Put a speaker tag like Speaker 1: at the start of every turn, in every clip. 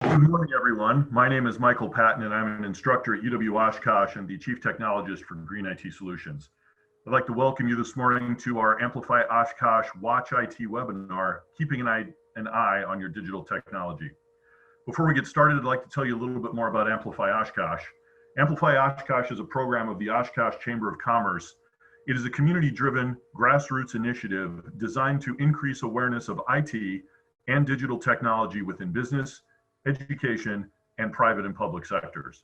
Speaker 1: Good morning, everyone. My name is Michael Patton, and I'm an instructor at UW Oshkosh and the Chief Technologist for Green IT Solutions. I'd like to welcome you this morning to our Amplify Oshkosh Watch IT webinar, Keeping an Eye on Your Digital Technology. Before we get started, I'd like to tell you a little bit more about Amplify Oshkosh. Amplify Oshkosh is a program of the Oshkosh Chamber of Commerce. It is a community-driven grassroots initiative designed to increase awareness of IT and digital technology within business, education, and private and public sectors.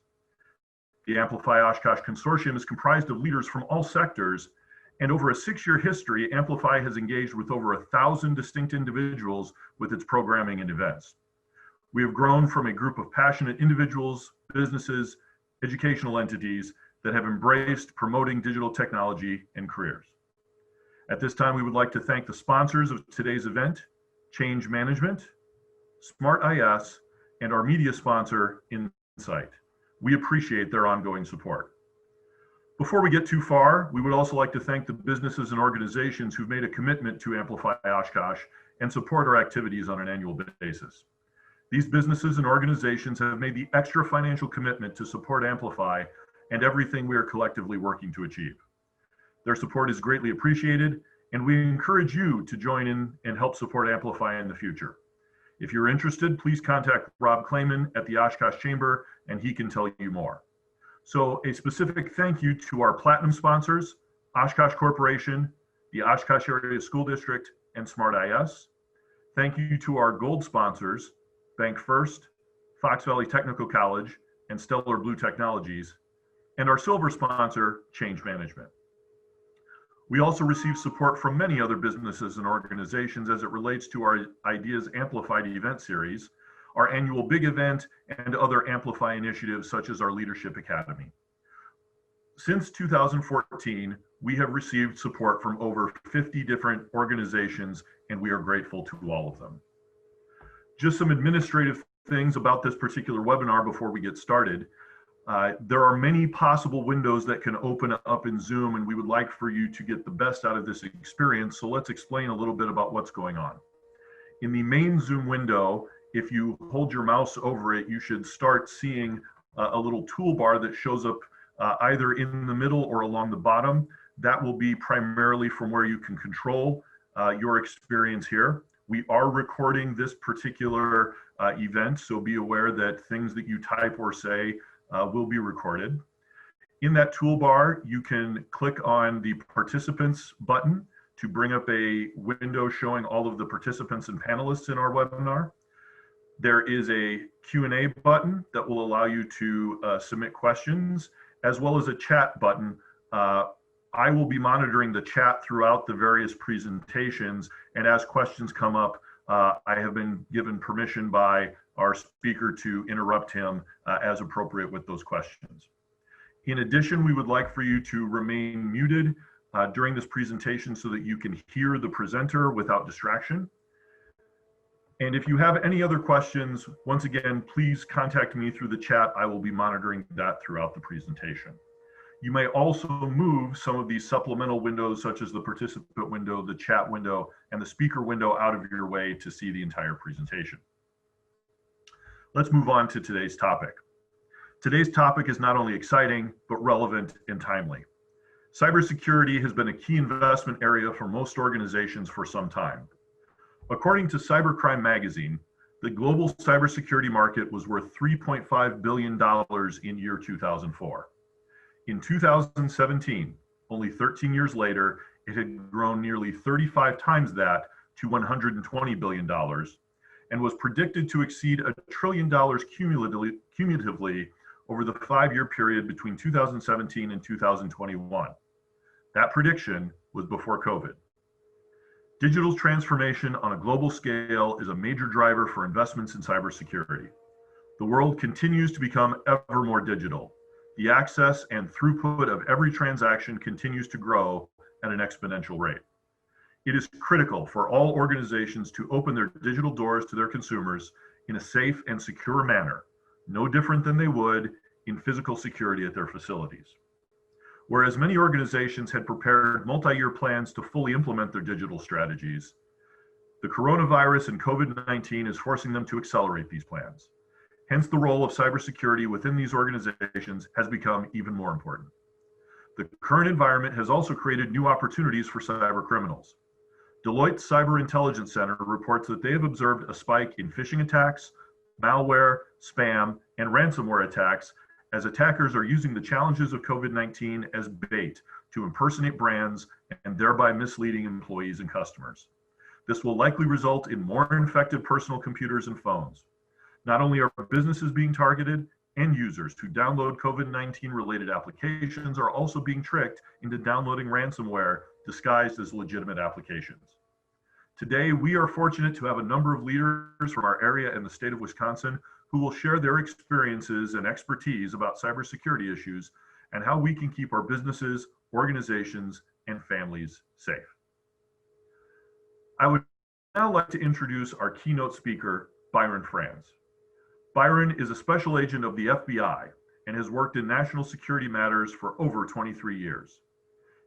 Speaker 1: The Amplify Oshkosh Consortium is comprised of leaders from all sectors, and over a 6-year history, Amplify has engaged with over 1,000 distinct individuals with its programming and events. We have grown from a group of passionate individuals, businesses, educational entities that have embraced promoting digital technology and careers. At this time, we would like to thank the sponsors of today's event, Change Management, Smart IS, and our media sponsor, Insight. We appreciate their ongoing support. Before we get too far, we would also like to thank the businesses and organizations who've made a commitment to Amplify Oshkosh and support our activities on an annual basis. These businesses and organizations have made the extra financial commitment to support Amplify and everything we are collectively working to achieve. Their support is greatly appreciated, and we encourage you to join in and help support Amplify in the future. If you're interested, please contact Rob Clayman at the Oshkosh Chamber, and he can tell you more. So a specific thank you to our platinum sponsors, Oshkosh Corporation, the Oshkosh Area School District, and Smart IS. Thank you to our gold sponsors, Bank First, Fox Valley Technical College, and Stellar Blue Technologies, and our silver sponsor, Change Management. We also receive support from many other businesses and organizations as it relates to our Ideas Amplified event series, our annual big event, and other Amplify initiatives such as our Leadership Academy. Since 2014, we have received support from over 50 different organizations, and we are grateful to all of them. Just some administrative things about this particular webinar before we get started. There are many possible windows that can open up in Zoom, and we would like for you to get the best out of this experience. So let's explain a little bit about what's going on. In the main Zoom window, if you hold your mouse over it, you should start seeing a little toolbar that shows up either in the middle or along the bottom. That will be primarily from where you can control your experience here. We are recording this particular event, so be aware that things that you type or say will be recorded. In that toolbar, you can click on the participants button to bring up a window showing all of the participants and panelists in our webinar. There is a Q&A button that will allow you to submit questions, as well as a chat button. I will be monitoring the chat throughout the various presentations, and as questions come up, I have been given permission by our speaker to interrupt him as appropriate with those questions. In addition, we would like for you to remain muted during this presentation so that you can hear the presenter without distraction. And if you have any other questions, once again, please contact me through the chat. I will be monitoring that throughout the presentation. You may also move some of these supplemental windows, such as the participant window, the chat window, and the speaker window out of your way to see the entire presentation. Let's move on to today's topic. Today's topic is not only exciting, but relevant and timely. Cybersecurity has been a key investment area for most organizations for some time. According to Cybercrime Magazine, the global cybersecurity market was worth $3.5 billion in year 2004. In 2017, only 13 years later, it had grown nearly 35 times that to $120 billion and was predicted to exceed $1 trillion cumulatively over the 5-year period between 2017 and 2021. That prediction was before COVID. Digital transformation on a global scale is a major driver for investments in cybersecurity. The world continues to become ever more digital. The access and throughput of every transaction continues to grow at an exponential rate. It is critical for all organizations to open their digital doors to their consumers in a safe and secure manner, no different than they would in physical security at their facilities. Whereas many organizations had prepared multi-year plans to fully implement their digital strategies, the coronavirus and COVID-19 is forcing them to accelerate these plans. Hence, the role of cybersecurity within these organizations has become even more important. The current environment has also created new opportunities for cyber criminals. Deloitte's Cyber Intelligence Center reports that they have observed a spike in phishing attacks, malware, spam, and ransomware attacks as attackers are using the challenges of COVID-19 as bait to impersonate brands and thereby misleading employees and customers. This will likely result in more infected personal computers and phones. Not only are businesses being targeted, end users who download COVID-19 related applications are also being tricked into downloading ransomware disguised as legitimate applications. Today, we are fortunate to have a number of leaders from our area and the state of Wisconsin who will share their experiences and expertise about cybersecurity issues and how we can keep our businesses, organizations, and families safe. I would now like to introduce our keynote speaker, Byron Franz. Byron is a special agent of the FBI and has worked in national security matters for over 23 years.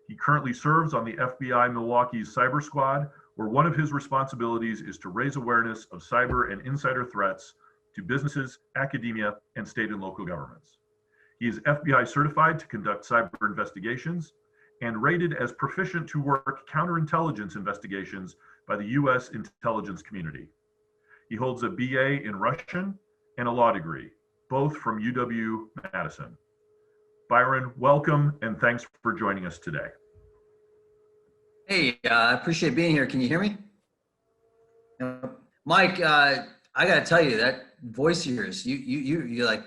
Speaker 1: He currently serves on the FBI Milwaukee's Cyber Squad, where one of his responsibilities is to raise awareness of cyber and insider threats to businesses, academia, and state and local governments. He is FBI certified to conduct cyber investigations and rated as proficient to work counterintelligence investigations by the U.S. intelligence community. He holds a BA in Russian and a law degree, both from UW-Madison. Byron, welcome and thanks for joining us today.
Speaker 2: Hey, I appreciate being here. Can you hear me? Mike, I gotta tell you, that voice of yours, you're like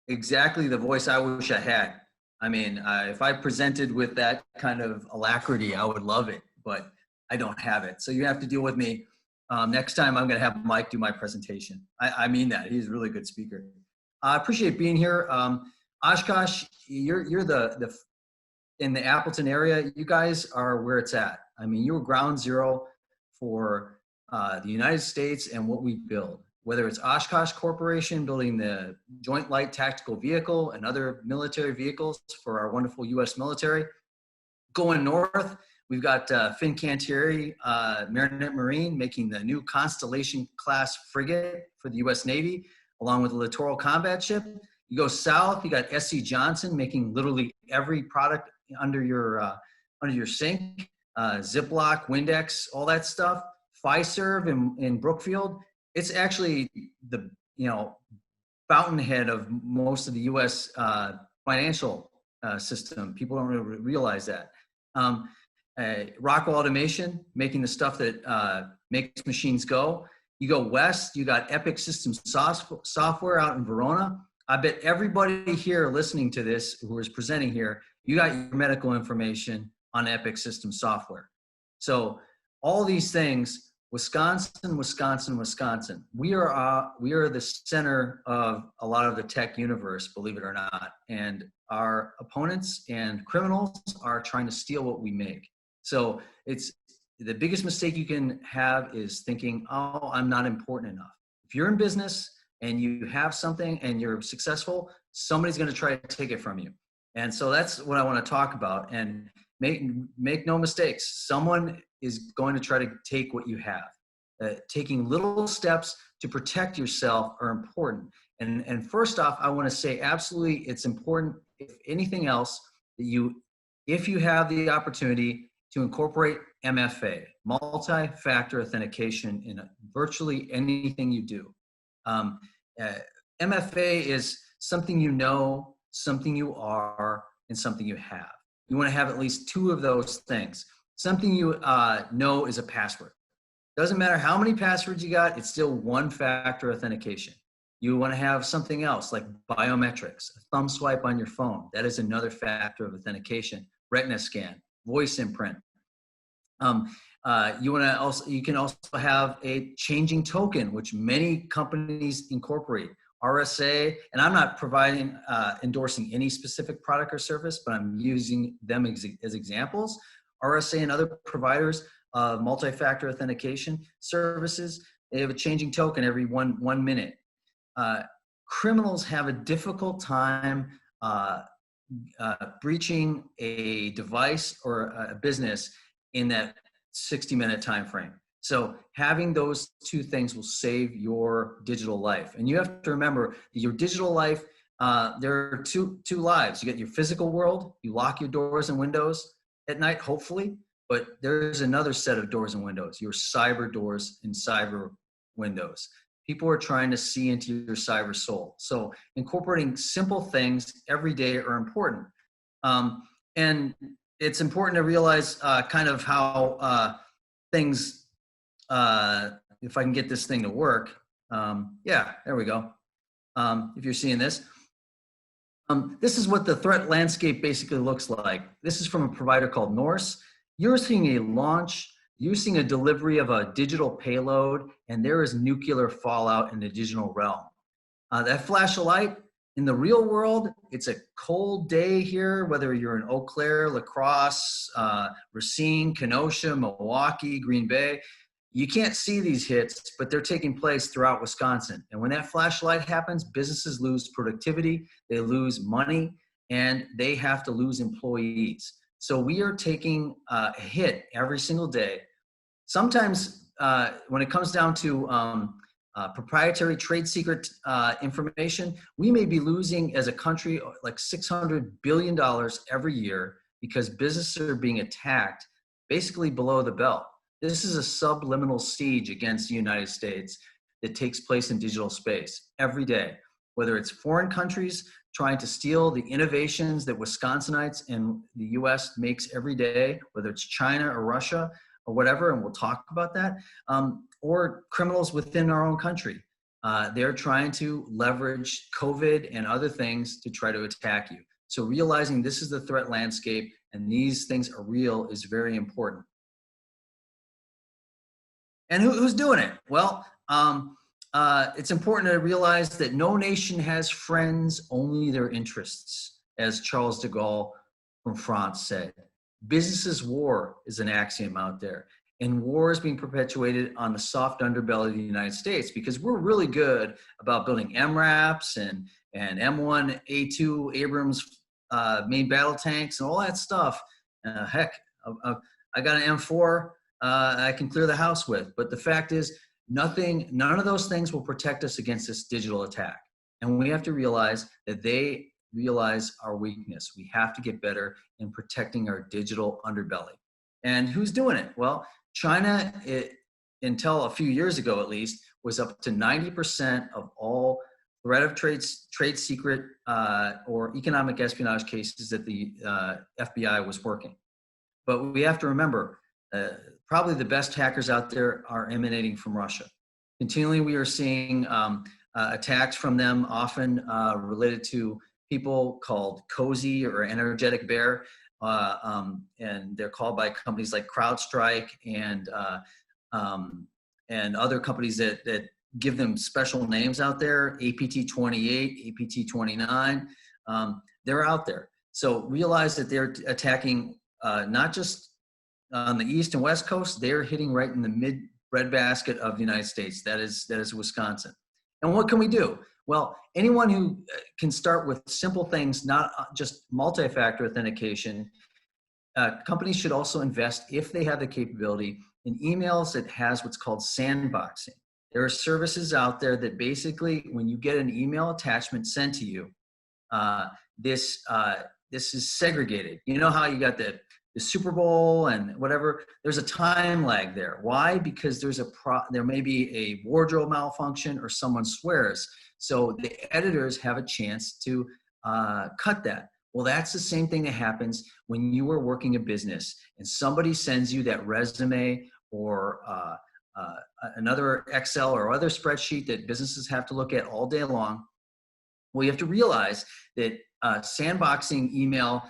Speaker 2: exactly the voice I wish I had. I mean, if I presented with that kind of alacrity, I would love it, but I don't have it. So you have to deal with me. Next time I'm gonna have Mike do my presentation. I mean that, he's a really good speaker. I appreciate being here. Oshkosh, you're in the Appleton area, you guys are where it's at. I mean, you were ground zero for the United States and what we build, whether it's Oshkosh Corporation building the Joint Light Tactical Vehicle and other military vehicles for our wonderful U.S. military. Going north, we've got Fincantieri Marinette Marine making the new Constellation class frigate for the U.S. Navy, along with the Littoral Combat Ship. You go south, you got SC Johnson making literally every product under your sink, Ziploc, Windex, all that stuff. Fiserv in Brookfield, it's actually the fountainhead of most of the U.S. Financial system. People don't really realize that. Rockwell Automation making the stuff that makes machines go. You go west, you got Epic Systems software out in Verona. I bet everybody here listening to this who is presenting here, you got your medical information on Epic Systems software. So all these things, Wisconsin. We are the center of a lot of the tech universe, believe it or not. And our opponents and criminals are trying to steal what we make. So it's the biggest mistake you can have is thinking, oh, I'm not important enough. If you're in business and you have something and you're successful, somebody's going to try to take it from you. And so that's what I want to talk about. And make no mistakes, someone is going to try to take what you have. Taking little steps to protect yourself are important. And first off, I want to say absolutely it's important, if anything else, that if you have the opportunity to incorporate MFA, multi-factor authentication, in virtually anything you do. MFA is something you know, something you are, and something you have. You want to have at least two of those things. Something you know is a password. Doesn't matter how many passwords you got, it's still one-factor authentication. You want to have something else like biometrics, a thumb swipe on your phone. That is another factor of authentication. Retina scan, voice imprint. You can also have a changing token, which many companies incorporate. RSA, and I'm not endorsing any specific product or service, but I'm using them as examples. RSA and other providers of multi-factor authentication services, they have a changing token every one minute. Criminals have a difficult time breaching a device or a business in that 60-minute time frame. So having those two things will save your digital life. And you have to remember that your digital life, there are two lives. You get your physical world, you lock your doors and windows at night, hopefully, but there's another set of doors and windows, your cyber doors and cyber windows. People are trying to see into your cyber soul. So incorporating simple things every day are important. And it's important to realize kind of how things, if I can get this thing to work. Yeah, there we go. If you're seeing this. This is what the threat landscape basically looks like. This is from a provider called Norse. You're seeing a launch, you're seeing a delivery of a digital payload, and there is nuclear fallout in the digital realm. That flash of light, in the real world, it's a cold day here, whether you're in Eau Claire, La Crosse, Racine, Kenosha, Milwaukee, Green Bay. You can't see these hits, but they're taking place throughout Wisconsin. And when that flashlight happens, businesses lose productivity, they lose money, and they have to lose employees. So we are taking a hit every single day. Sometimes when it comes down to proprietary trade secret information, we may be losing as a country like $600 billion every year because businesses are being attacked basically below the belt. This is a subliminal siege against the United States that takes place in digital space every day, whether it's foreign countries trying to steal the innovations that Wisconsinites and the US makes every day, whether it's China or Russia or whatever, and we'll talk about that, or criminals within our own country. They're trying to leverage COVID and other things to try to attack you. So realizing this is the threat landscape and these things are real is very important. And who's doing it? Well, it's important to realize that no nation has friends, only their interests, as Charles de Gaulle from France said. Business' war is an axiom out there. And war is being perpetuated on the soft underbelly of the United States because we're really good about building MRAPs and M1A2 Abrams main battle tanks and all that stuff. Heck, I got an M4 I can clear the house with. But the fact is, none of those things will protect us against this digital attack. And we have to realize that they realize our weakness. We have to get better in protecting our digital underbelly. And who's doing it? Well, China, until a few years ago at least, was up to 90% of all threat of trade secret or economic espionage cases that the FBI was working. But we have to remember, probably the best hackers out there are emanating from Russia. Continually, we are seeing attacks from them, often related to people called Cozy or Energetic Bear, and they're called by companies like CrowdStrike and other companies that give them special names out there, APT-28, APT-29. They're out there. So realize that they're attacking not just on the East and West Coast, they're hitting right in the mid breadbasket of the United States. That is Wisconsin. And what can we do? Well, anyone who can start with simple things, not just multi-factor authentication, companies should also invest, if they have the capability, in emails that has what's called sandboxing. There are services out there that basically, when you get an email attachment sent to you, this is segregated. You know how you got the Super Bowl and whatever, there's a time lag there. Why? Because there may be a wardrobe malfunction or someone swears. So the editors have a chance to cut that. Well, that's the same thing that happens when you are working a business and somebody sends you that resume or another Excel or other spreadsheet that businesses have to look at all day long. Well, you have to realize that sandboxing email,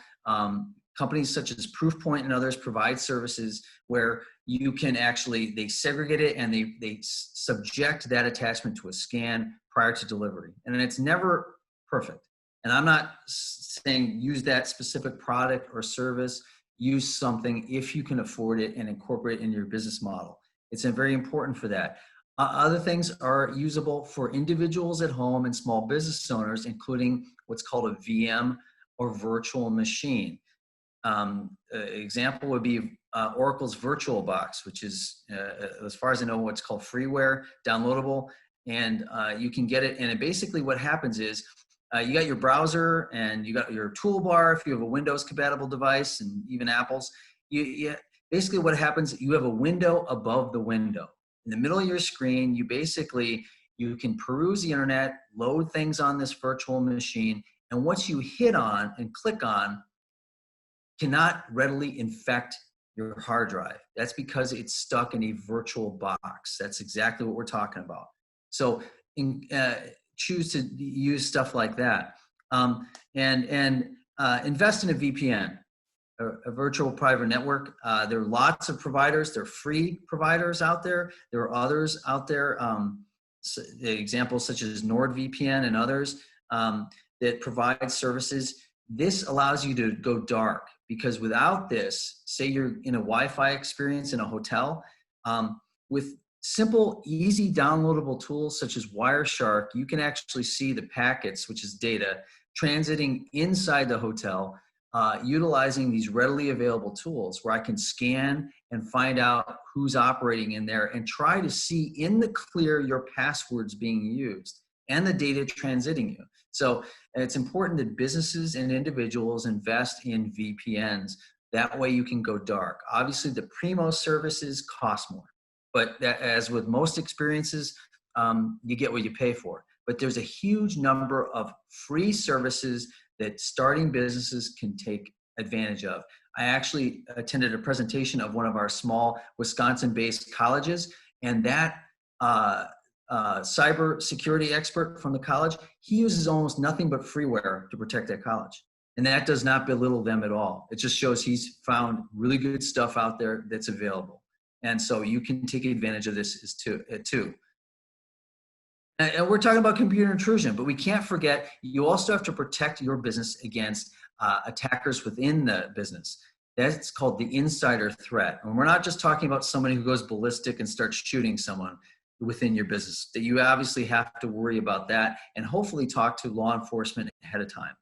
Speaker 2: companies such as Proofpoint and others provide services where you can actually, they segregate it and they subject that attachment to a scan prior to delivery. And it's never perfect. And I'm not saying use that specific product or service, use something if you can afford it and incorporate it in your business model. It's very important for that. Other things are usable for individuals at home and small business owners, including what's called a VM or virtual machine. Example would be Oracle's VirtualBox, which is, as far as I know, what's called freeware, downloadable, and you can get it. And it basically what happens is you got your browser and you got your toolbar if you have a Windows compatible device, and even Apple's. Basically what happens, you have a window above the window. In the middle of your screen, you can peruse the internet, load things on this virtual machine, and once you hit on and click on, cannot readily infect your hard drive. That's because it's stuck in a virtual box. That's exactly what we're talking about. So choose to use stuff like that. Invest in a VPN, a virtual private network. There are lots of providers. There are free providers out there. There are others out there, examples such as NordVPN and others that provide services. This allows you to go dark, because without this, say you're in a Wi-Fi experience in a hotel, with simple, easy downloadable tools such as Wireshark, you can actually see the packets, which is data, transiting inside the hotel, utilizing these readily available tools where I can scan and find out who's operating in there and try to see in the clear your passwords being used and the data transiting you. So it's important that businesses and individuals invest in VPNs. That way you can go dark. Obviously, the Primo services cost more, but as with most experiences, you get what you pay for. But there's a huge number of free services that starting businesses can take advantage of. I actually attended a presentation of one of our small Wisconsin-based colleges, and that cyber security expert from the college, he uses almost nothing but freeware to protect that college. And that does not belittle them at all. It just shows he's found really good stuff out there that's available. And so you can take advantage of this too. And we're talking about computer intrusion, but we can't forget, you also have to protect your business against attackers within the business. That's called the insider threat. And we're not just talking about somebody who goes ballistic and starts shooting someone within your business. That you obviously have to worry about that and hopefully talk to law enforcement ahead of time.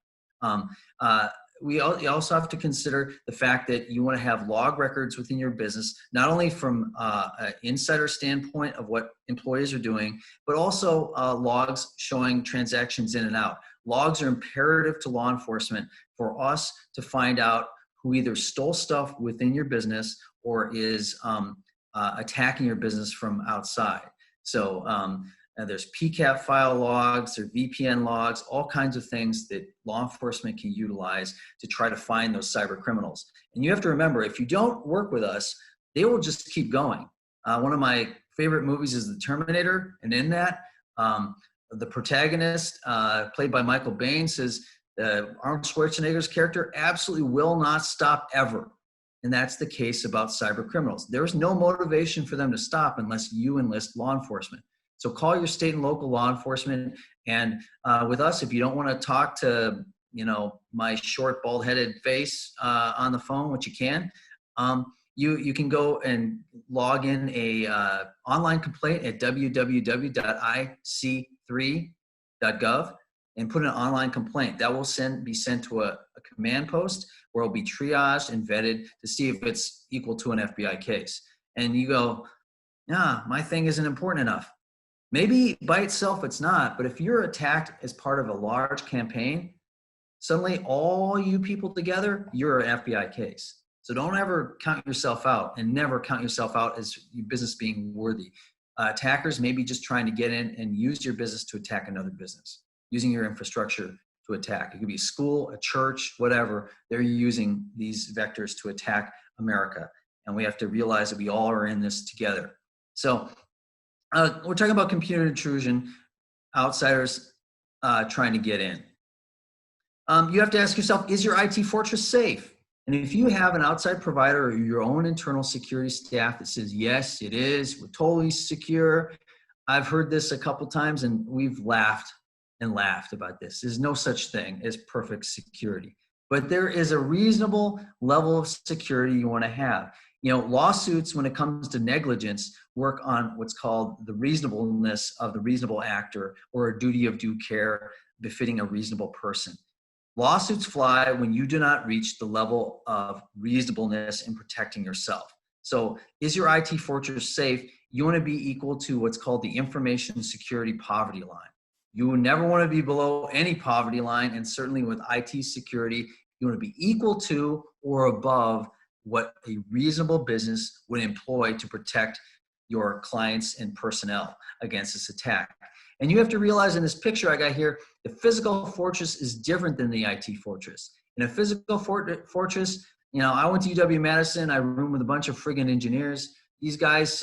Speaker 2: You also have to consider the fact that you want to have log records within your business, not only from an insider standpoint of what employees are doing, but also logs showing transactions in and out. Logs are imperative to law enforcement for us to find out who either stole stuff within your business or is attacking your business from outside. So there's PCAP file logs, or VPN logs, all kinds of things that law enforcement can utilize to try to find those cyber criminals. And you have to remember, if you don't work with us, they will just keep going. One of my favorite movies is The Terminator, and in that, the protagonist, played by Michael Biehn, says Arnold Schwarzenegger's character absolutely will not stop ever. And that's the case about cyber criminals. There's no motivation for them to stop unless you enlist law enforcement. So call your state and local law enforcement. And with us, if you don't want to talk to, my short, bald-headed face on the phone, which you can, you can go and log in a online complaint at www.ic3.gov and put an online complaint. That will be sent to a command post where it'll be triaged and vetted to see if it's equal to an FBI case. And you go, my thing isn't important enough. Maybe by itself it's not, but if you're attacked as part of a large campaign, suddenly all you people together, you're an FBI case. So don't ever count yourself out, and never count yourself out as your business being worthy. Attackers may be just trying to get in and use your business to attack another business, using your infrastructure to attack. It could be a school, a church, whatever. They're using these vectors to attack America. And we have to realize that we all are in this together. So we're talking about computer intrusion, outsiders trying to get in. You have to ask yourself, is your IT fortress safe? And if you have an outside provider or your own internal security staff that says, yes, it is, we're totally secure. I've heard this a couple times and we've laughed about this. There's no such thing as perfect security, but there is a reasonable level of security you want to have. Lawsuits, when it comes to negligence, work on what's called the reasonableness of the reasonable actor, or a duty of due care befitting a reasonable person. Lawsuits fly when you do not reach the level of reasonableness in protecting yourself. So is your IT fortress safe? You want to be equal to what's called the information security poverty line. You will never want to be below any poverty line, and certainly with IT security, you want to be equal to or above what a reasonable business would employ to protect your clients and personnel against this attack. And you have to realize in this picture I got here, the physical fortress is different than the IT fortress. In a physical fortress, I went to UW-Madison, I roomed with a bunch of friggin' engineers. These guys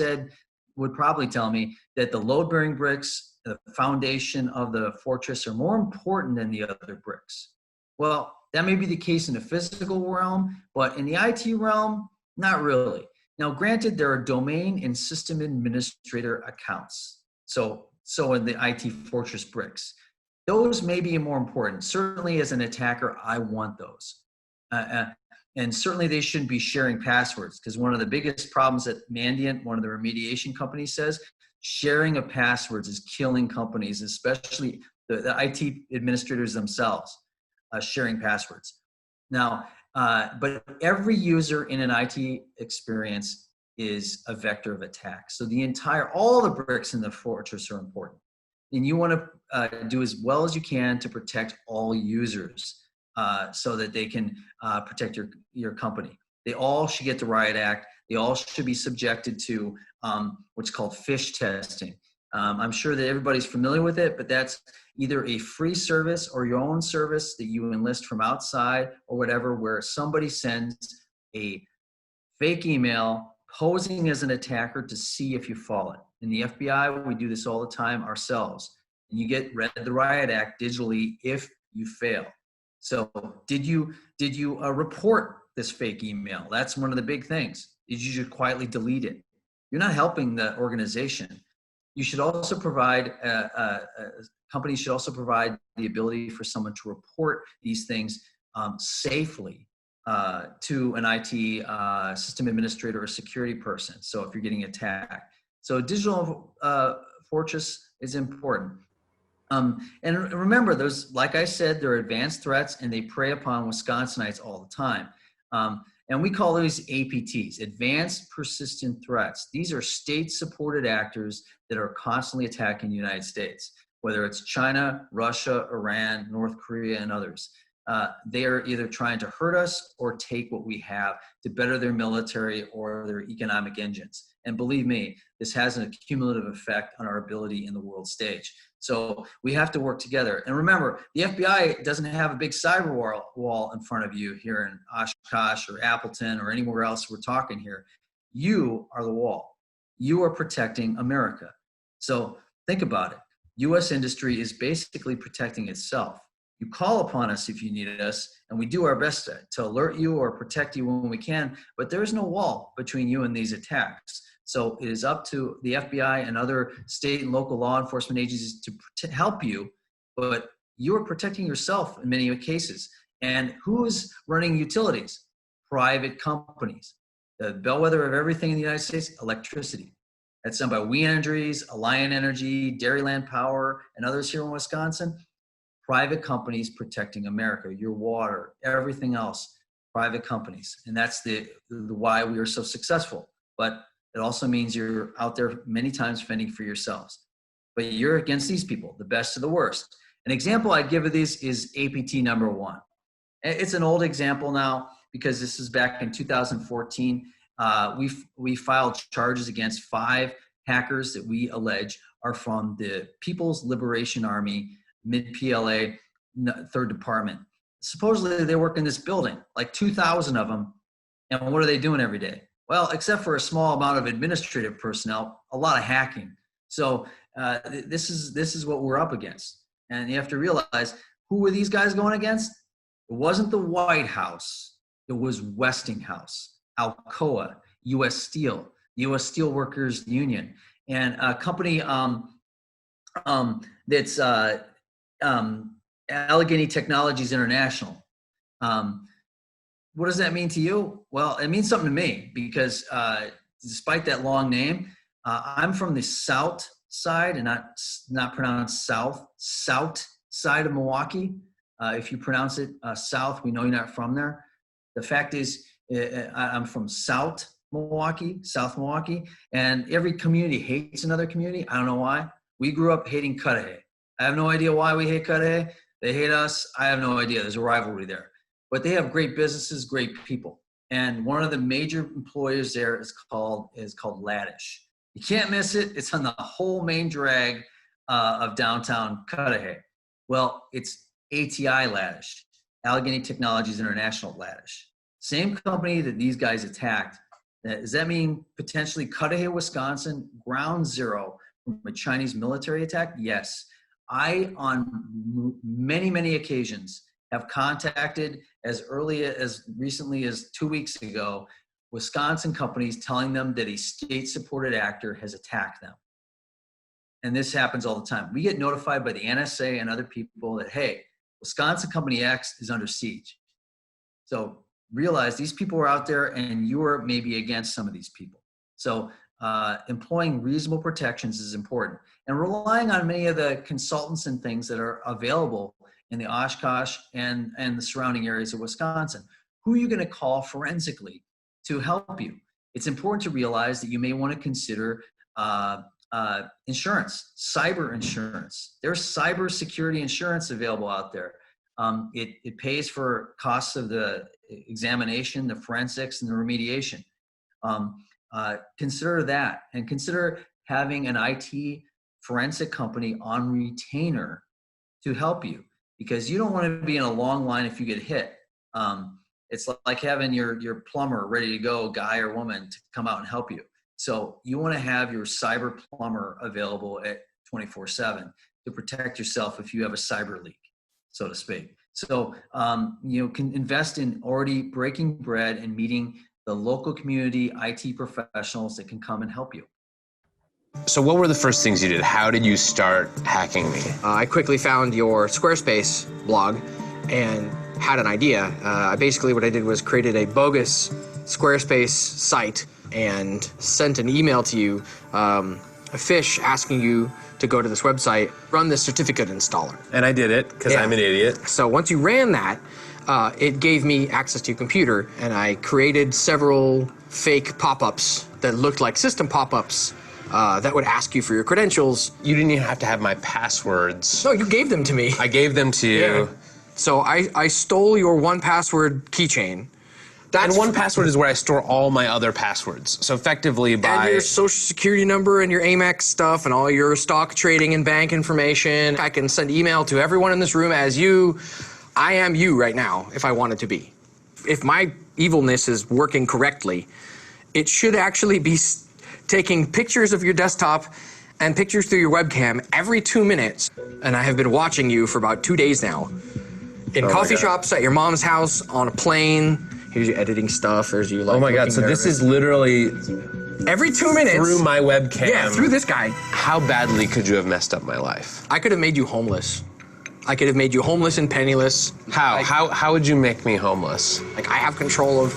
Speaker 2: would probably tell me that the load-bearing bricks, the foundation of the fortress are more important than the other bricks. Well, that may be the case in the physical realm, but in the IT realm, not really. Now, granted, there are domain and system administrator accounts. So in the IT fortress bricks, those may be more important. Certainly as an attacker, I want those. And certainly they shouldn't be sharing passwords, because one of the biggest problems that Mandiant, one of the remediation companies, says, sharing of passwords is killing companies, especially the IT administrators themselves, sharing passwords. Now, but every user in an IT experience is a vector of attack. So all the bricks in the fortress are important. And you want to do as well as you can to protect all users so that they can protect your company. They all should get the Riot Act. They all should be subjected to what's called phish testing. I'm sure that everybody's familiar with it, but that's either a free service or your own service that you enlist from outside or whatever, where somebody sends a fake email posing as an attacker to see if you fall it. In the FBI, we do this all the time ourselves. And you get read the Riot Act digitally if you fail. So did you report this fake email? That's one of the big things. You should quietly delete it. You're not helping the organization. You should also provide, companies should also provide the ability for someone to report these things safely to an IT system administrator or security person. So if you're getting attacked. So digital fortress is important. And remember, like I said, they're advanced threats and they prey upon Wisconsinites all the time. And we call these APTs, advanced persistent threats. These are state-supported actors that are constantly attacking the United States, whether it's China, Russia, Iran, North Korea, and others. They are either trying to hurt us or take what we have to better their military or their economic engines. And believe me, this has a cumulative effect on our ability in the world stage. So we have to work together. And remember, the FBI doesn't have a big cyber wall in front of you here in Oshkosh or Appleton or anywhere else we're talking here. You are the wall. You are protecting America. So think about it. U.S. industry is basically protecting itself. You call upon us if you need us, and we do our best to alert you or protect you when we can, but there is no wall between you and these attacks. So it is up to the FBI and other state and local law enforcement agencies to help you, but you are protecting yourself in many cases. And who is running utilities? Private companies. The bellwether of everything in the United States, electricity. That's done by We Energies, Alliant Energy, Dairyland Power, and others here in Wisconsin. Private companies protecting America, your water, everything else, private companies. And that's the why we are so successful. But it also means you're out there many times fending for yourselves. But you're against these people, the best of the worst. An example I'd give of this is APT number 1. It's an old example now because this is back in 2014. We filed charges against 5 hackers that we allege are from the People's Liberation Army, mid-PLA, 3rd Department. Supposedly they work in this building, like 2,000 of them. And what are they doing every day? Well, except for a small amount of administrative personnel, a lot of hacking. So this is what we're up against. And you have to realize, who were these guys going against? It wasn't the White House. It was Westinghouse, Alcoa, U.S. Steel, U.S. Steel Workers Union, and a company that's Allegheny Technologies International. What does that mean to you? Well, it means something to me because despite that long name, I'm from the south side and not pronounced south side of Milwaukee. If you pronounce it South, we know you're not from there. The fact is, I'm from South Milwaukee, and every community hates another community. I don't know why. We grew up hating Cudahy. I have no idea why we hate Cudahy. They hate us. I have no idea. There's a rivalry there. But they have great businesses, great people. And one of the major employers there is called Laddish. You can't miss it. It's on the whole main drag of downtown Cudahy. Well, it's ATI Laddish, Allegheny Technologies International Laddish. Same company that these guys attacked. Does that mean potentially Cudahy, Wisconsin, ground zero from a Chinese military attack? Yes. I, on many occasions, have contacted as recently as 2 weeks ago, Wisconsin companies telling them that a state-supported actor has attacked them. And this happens all the time. We get notified by the NSA and other people that, hey, Wisconsin company X is under siege. So realize these people are out there and you are maybe against some of these people. So employing reasonable protections is important, and relying on many of the consultants and things that are available in the Oshkosh and the surrounding areas of Wisconsin. Who are you going to call forensically to help you? It's important to realize that you may want to consider insurance, cyber insurance. There's cyber security insurance available out there. It pays for costs of the examination, the forensics, and the remediation. Consider that, and consider having an IT forensic company on retainer to help you, because you don't want to be in a long line if you get hit. It's like having your plumber ready to go, guy or woman, to come out and help you. So you want to have your cyber plumber available at 24/7 to protect yourself if you have a cyber leak, so to speak. So you can invest in already breaking bread and meeting the local community IT professionals that can come and help you.
Speaker 3: So what were the first things you did? How did you start hacking me?
Speaker 4: I quickly found your Squarespace blog and had an idea. Basically what I did was created a bogus Squarespace site and sent an email to you, a phish asking you to go to this website, run this certificate installer.
Speaker 3: And I did it because I'm an idiot.
Speaker 4: So once you ran that, it gave me access to your computer, and I created several fake pop-ups that looked like system pop-ups that would ask you for your credentials.
Speaker 3: You didn't even have to have my passwords.
Speaker 4: No, you gave them to me.
Speaker 3: I gave them to you.
Speaker 4: Yeah. So I stole your 1Password keychain.
Speaker 3: And 1Password is where I store all my other passwords. So effectively by...
Speaker 4: And your social security number and your Amex stuff and all your stock trading and bank information. I can send email to everyone in this room as you. I am you right now, if I wanted to be. If my evilness is working correctly, it should actually be taking pictures of your desktop and pictures through your webcam every 2 minutes. And I have been watching you for about 2 days now. In coffee shops, at your mom's house, on a plane. Here's your editing stuff. There's you like.
Speaker 3: Oh my God, so this is literally
Speaker 4: every 2 minutes.
Speaker 3: Through my webcam.
Speaker 4: Yeah, through this guy.
Speaker 3: How badly could you have messed up my life?
Speaker 4: I could have made you homeless. I could have made you homeless and penniless.
Speaker 3: How? How would you make me homeless?
Speaker 4: Like, I have control of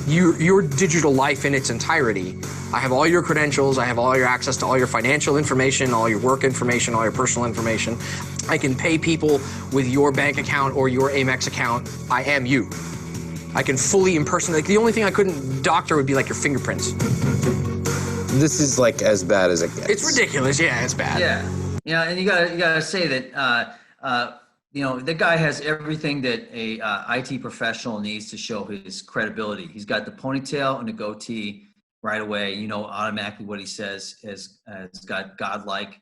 Speaker 4: your digital life in its entirety. I have all your credentials. I have all your access to all your financial information, all your work information, all your personal information. I can pay people with your bank account or your Amex account. I am you. I can fully impersonate. Like, the only thing I couldn't doctor would be like your fingerprints.
Speaker 3: This is like as bad as it gets.
Speaker 4: It's ridiculous. Yeah, it's bad.
Speaker 2: Yeah, and you gotta say that the guy has everything that a IT professional needs to show his credibility. He's got the ponytail and the goatee right away. You know automatically what he says has got godlike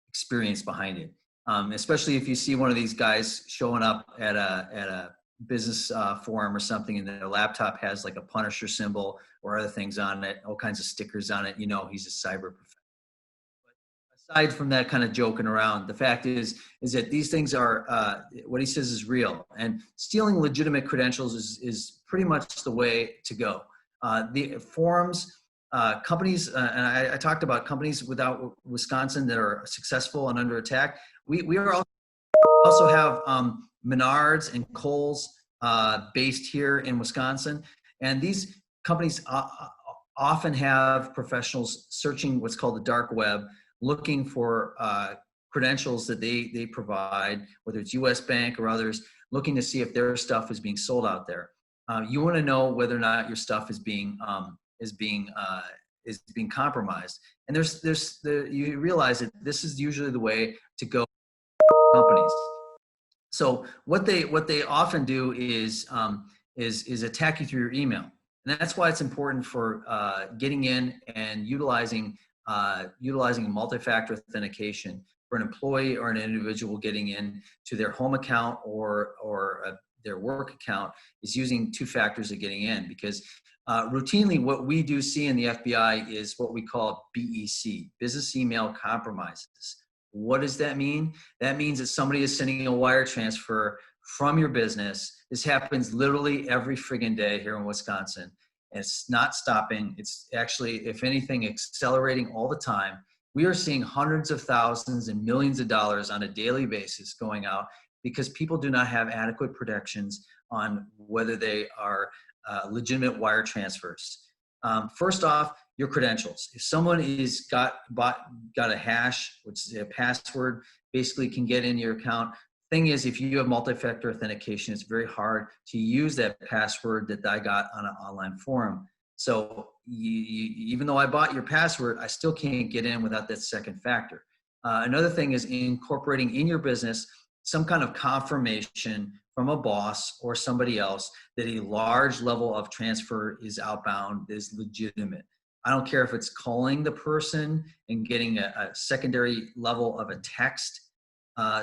Speaker 2: experience behind it. Especially if you see one of these guys showing up at a business forum or something, and their laptop has like a Punisher symbol or other things on it, all kinds of stickers on it. You know he's a cyber professional. Aside from that kind of joking around, the fact is that these things are, what he says is real, and stealing legitimate credentials is pretty much the way to go. The forums, companies, and I talked about companies without Wisconsin that are successful and under attack. We are also have Menards and Kohl's based here in Wisconsin, and these companies often have professionals searching what's called the dark web, looking for credentials that they provide, whether it's US Bank or others, looking to see if their stuff is being sold out there. You want to know whether or not your stuff is being compromised. And you realize that this is usually the way to go companies. So what they often do is attack you through your email, and that's why it's important for getting in and utilizing multi-factor authentication for an employee or an individual getting in to their home account or their work account is using two factors of getting in, because routinely what we do see in the FBI is what we call BEC, business email compromises. What does that mean? That means that somebody is sending a wire transfer from your business. This happens literally every friggin' day here in Wisconsin. And it's not stopping. It's actually, if anything, accelerating all the time. We are seeing hundreds of thousands and millions of dollars on a daily basis going out because people do not have adequate protections on whether they are legitimate wire transfers. First off, your credentials. If someone is got a hash, which is a password, basically can get in your account. Thing is, if you have multi-factor authentication, it's very hard to use that password that I got on an online forum. So even though I bought your password, I still can't get in without that second factor. Another thing is incorporating in your business some kind of confirmation from a boss or somebody else that a large level of transfer is outbound, is legitimate. I don't care if it's calling the person and getting a secondary level of a text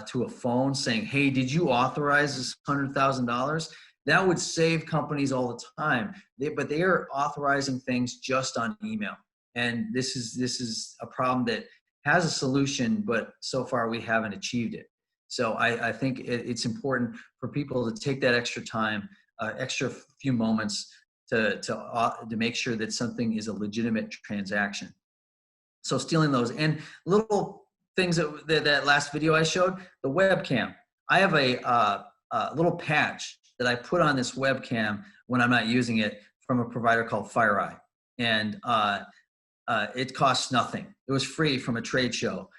Speaker 2: to a phone saying, hey, did you authorize this $100,000? That would save companies all the time. But they are authorizing things just on email. And this is a problem that has a solution, but so far we haven't achieved it. So I think it's important for people to take that extra time, extra few moments to make sure that something is a legitimate transaction. So stealing those and little things that last video I showed, the webcam. I have a little patch that I put on this webcam when I'm not using it from a provider called FireEye, and it costs nothing. It was free from a trade show,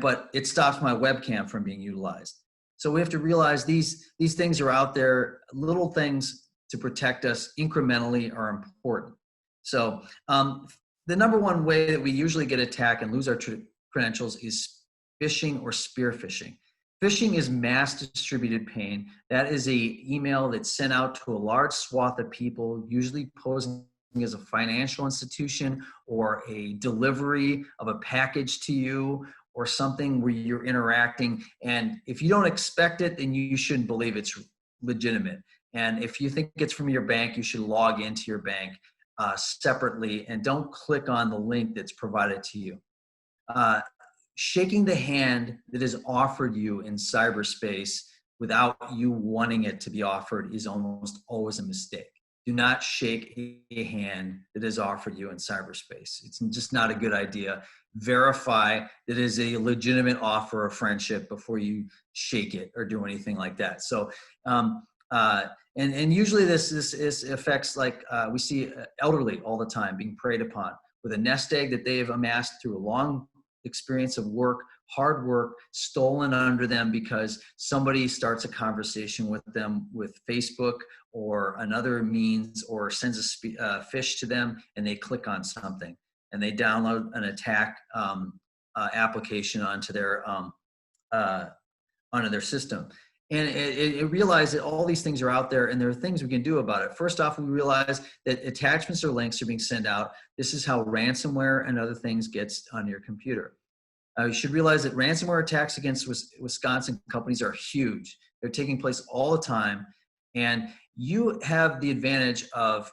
Speaker 2: but it stops my webcam from being utilized. So we have to realize these things are out there. Little things to protect us incrementally are important. So the number one way that we usually get attacked and lose our credentials is phishing or spear phishing. Phishing is mass distributed pain. That is a email that's sent out to a large swath of people, usually posing as a financial institution or a delivery of a package to you or something where you're interacting. And if you don't expect it, then you shouldn't believe it's legitimate. And if you think it's from your bank, you should log into your bank separately and don't click on the link that's provided to you. Shaking the hand that is offered you in cyberspace without you wanting it to be offered is almost always a mistake. Do not shake a hand that is offered you in cyberspace. It's just not a good idea. Verify that it is a legitimate offer of friendship before you shake it or do anything like that. So, and usually this affects, like we see elderly all the time being preyed upon with a nest egg that they've amassed through a long experience of work, hard work, stolen under them because somebody starts a conversation with them with Facebook or another means, or sends a fish to them and they click on something and they download an attack application onto their system. And it realized that all these things are out there and there are things we can do about it. First off, we realize that attachments or links are being sent out. This is how ransomware and other things gets on your computer. You should realize that ransomware attacks against Wisconsin companies are huge. They're taking place all the time. And you have the advantage of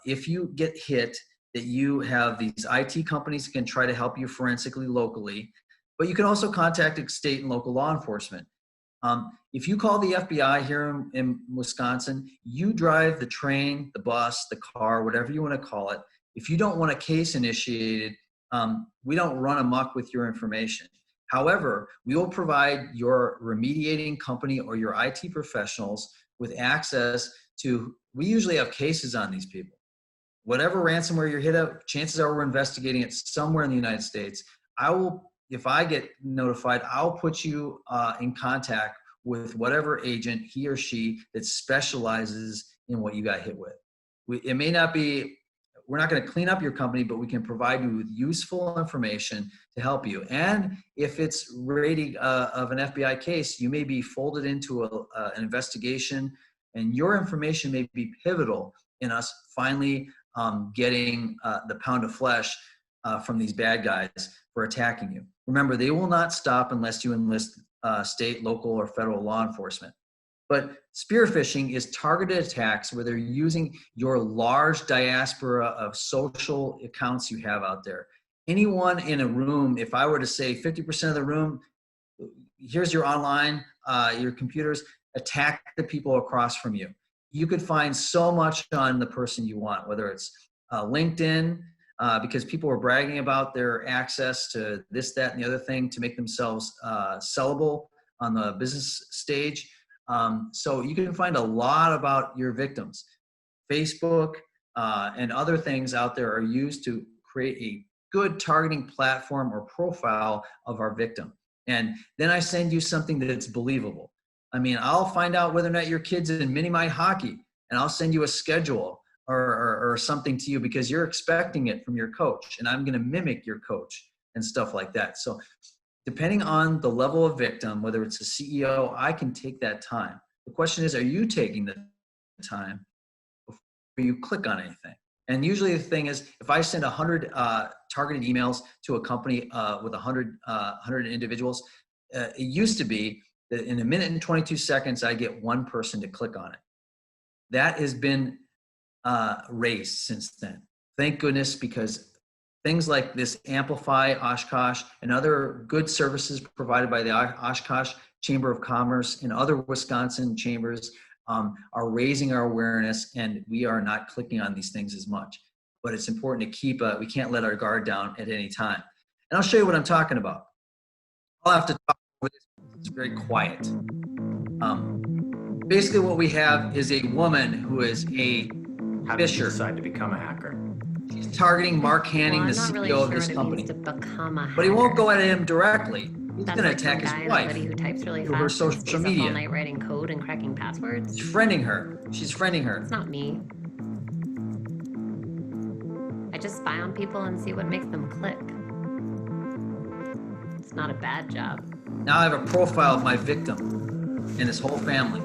Speaker 2: if you get hit, that you have these IT companies that can try to help you forensically locally, but you can also contact state and local law enforcement. If you call the FBI here in Wisconsin, you drive the train, the bus, the car, whatever you want to call it. If you don't want a case initiated, we don't run amok with your information. However, we will provide your remediating company or your IT professionals with access to, we usually have cases on these people. Whatever ransomware you're hit up, chances are we're investigating it somewhere in the United States. I will if I get notified, I'll put you in contact with whatever agent, he or she, that specializes in what you got hit with. It may not be, we're not going to clean up your company, but we can provide you with useful information to help you. And if it's rating of an FBI case, you may be folded into an investigation, and your information may be pivotal in us finally getting the pound of flesh from these bad guys for attacking you. Remember, they will not stop unless you enlist state, local, or federal law enforcement. But spear phishing is targeted attacks where they're using your large diaspora of social accounts you have out there. Anyone in a room, if I were to say 50% of the room, here's your online, your computers, attack the people across from you. You could find so much on the person you want, whether it's LinkedIn, because people are bragging about their access to this, that, and the other thing to make themselves sellable on the business stage. So you can find a lot about your victims. Facebook and other things out there are used to create a good targeting platform or profile of our victim. And then I send you something that's believable. I mean, I'll find out whether or not your kid's in mini-mite hockey, and I'll send you a schedule or something to you because you're expecting it from your coach, and I'm going to mimic your coach and stuff like that. So depending on the level of victim, whether it's a CEO, I can take that time. The question is, are you taking the time before you click on anything? And usually the thing is, if I send 100 targeted emails to a company with 100 individuals, it used to be that in a minute and 22 seconds, I get one person to click on it. That has been raised since then. Thank goodness, because things like this Amplify, Oshkosh, and other good services provided by the Oshkosh Chamber of Commerce and other Wisconsin chambers are raising our awareness, and we are not clicking on these things as much. But it's important to keep, we can't let our guard down at any time. And I'll show you what I'm talking about. I'll have to talk over this. It's very quiet. Basically what we have is a woman who is a
Speaker 5: How did you
Speaker 2: fisher.
Speaker 5: decide to become a hacker?
Speaker 2: She's targeting Mark Hanning, the CEO of this company. But he won't go at him directly. He's going to attack his wife
Speaker 6: who types really
Speaker 2: through her
Speaker 6: fast and
Speaker 2: social
Speaker 6: stays up
Speaker 2: media.
Speaker 6: all night writing code and cracking passwords.
Speaker 2: He's friending her. She's friending her.
Speaker 6: It's not me. I just spy on people and see what makes them click. It's not a bad job.
Speaker 2: Now I have a profile of my victim and his whole family.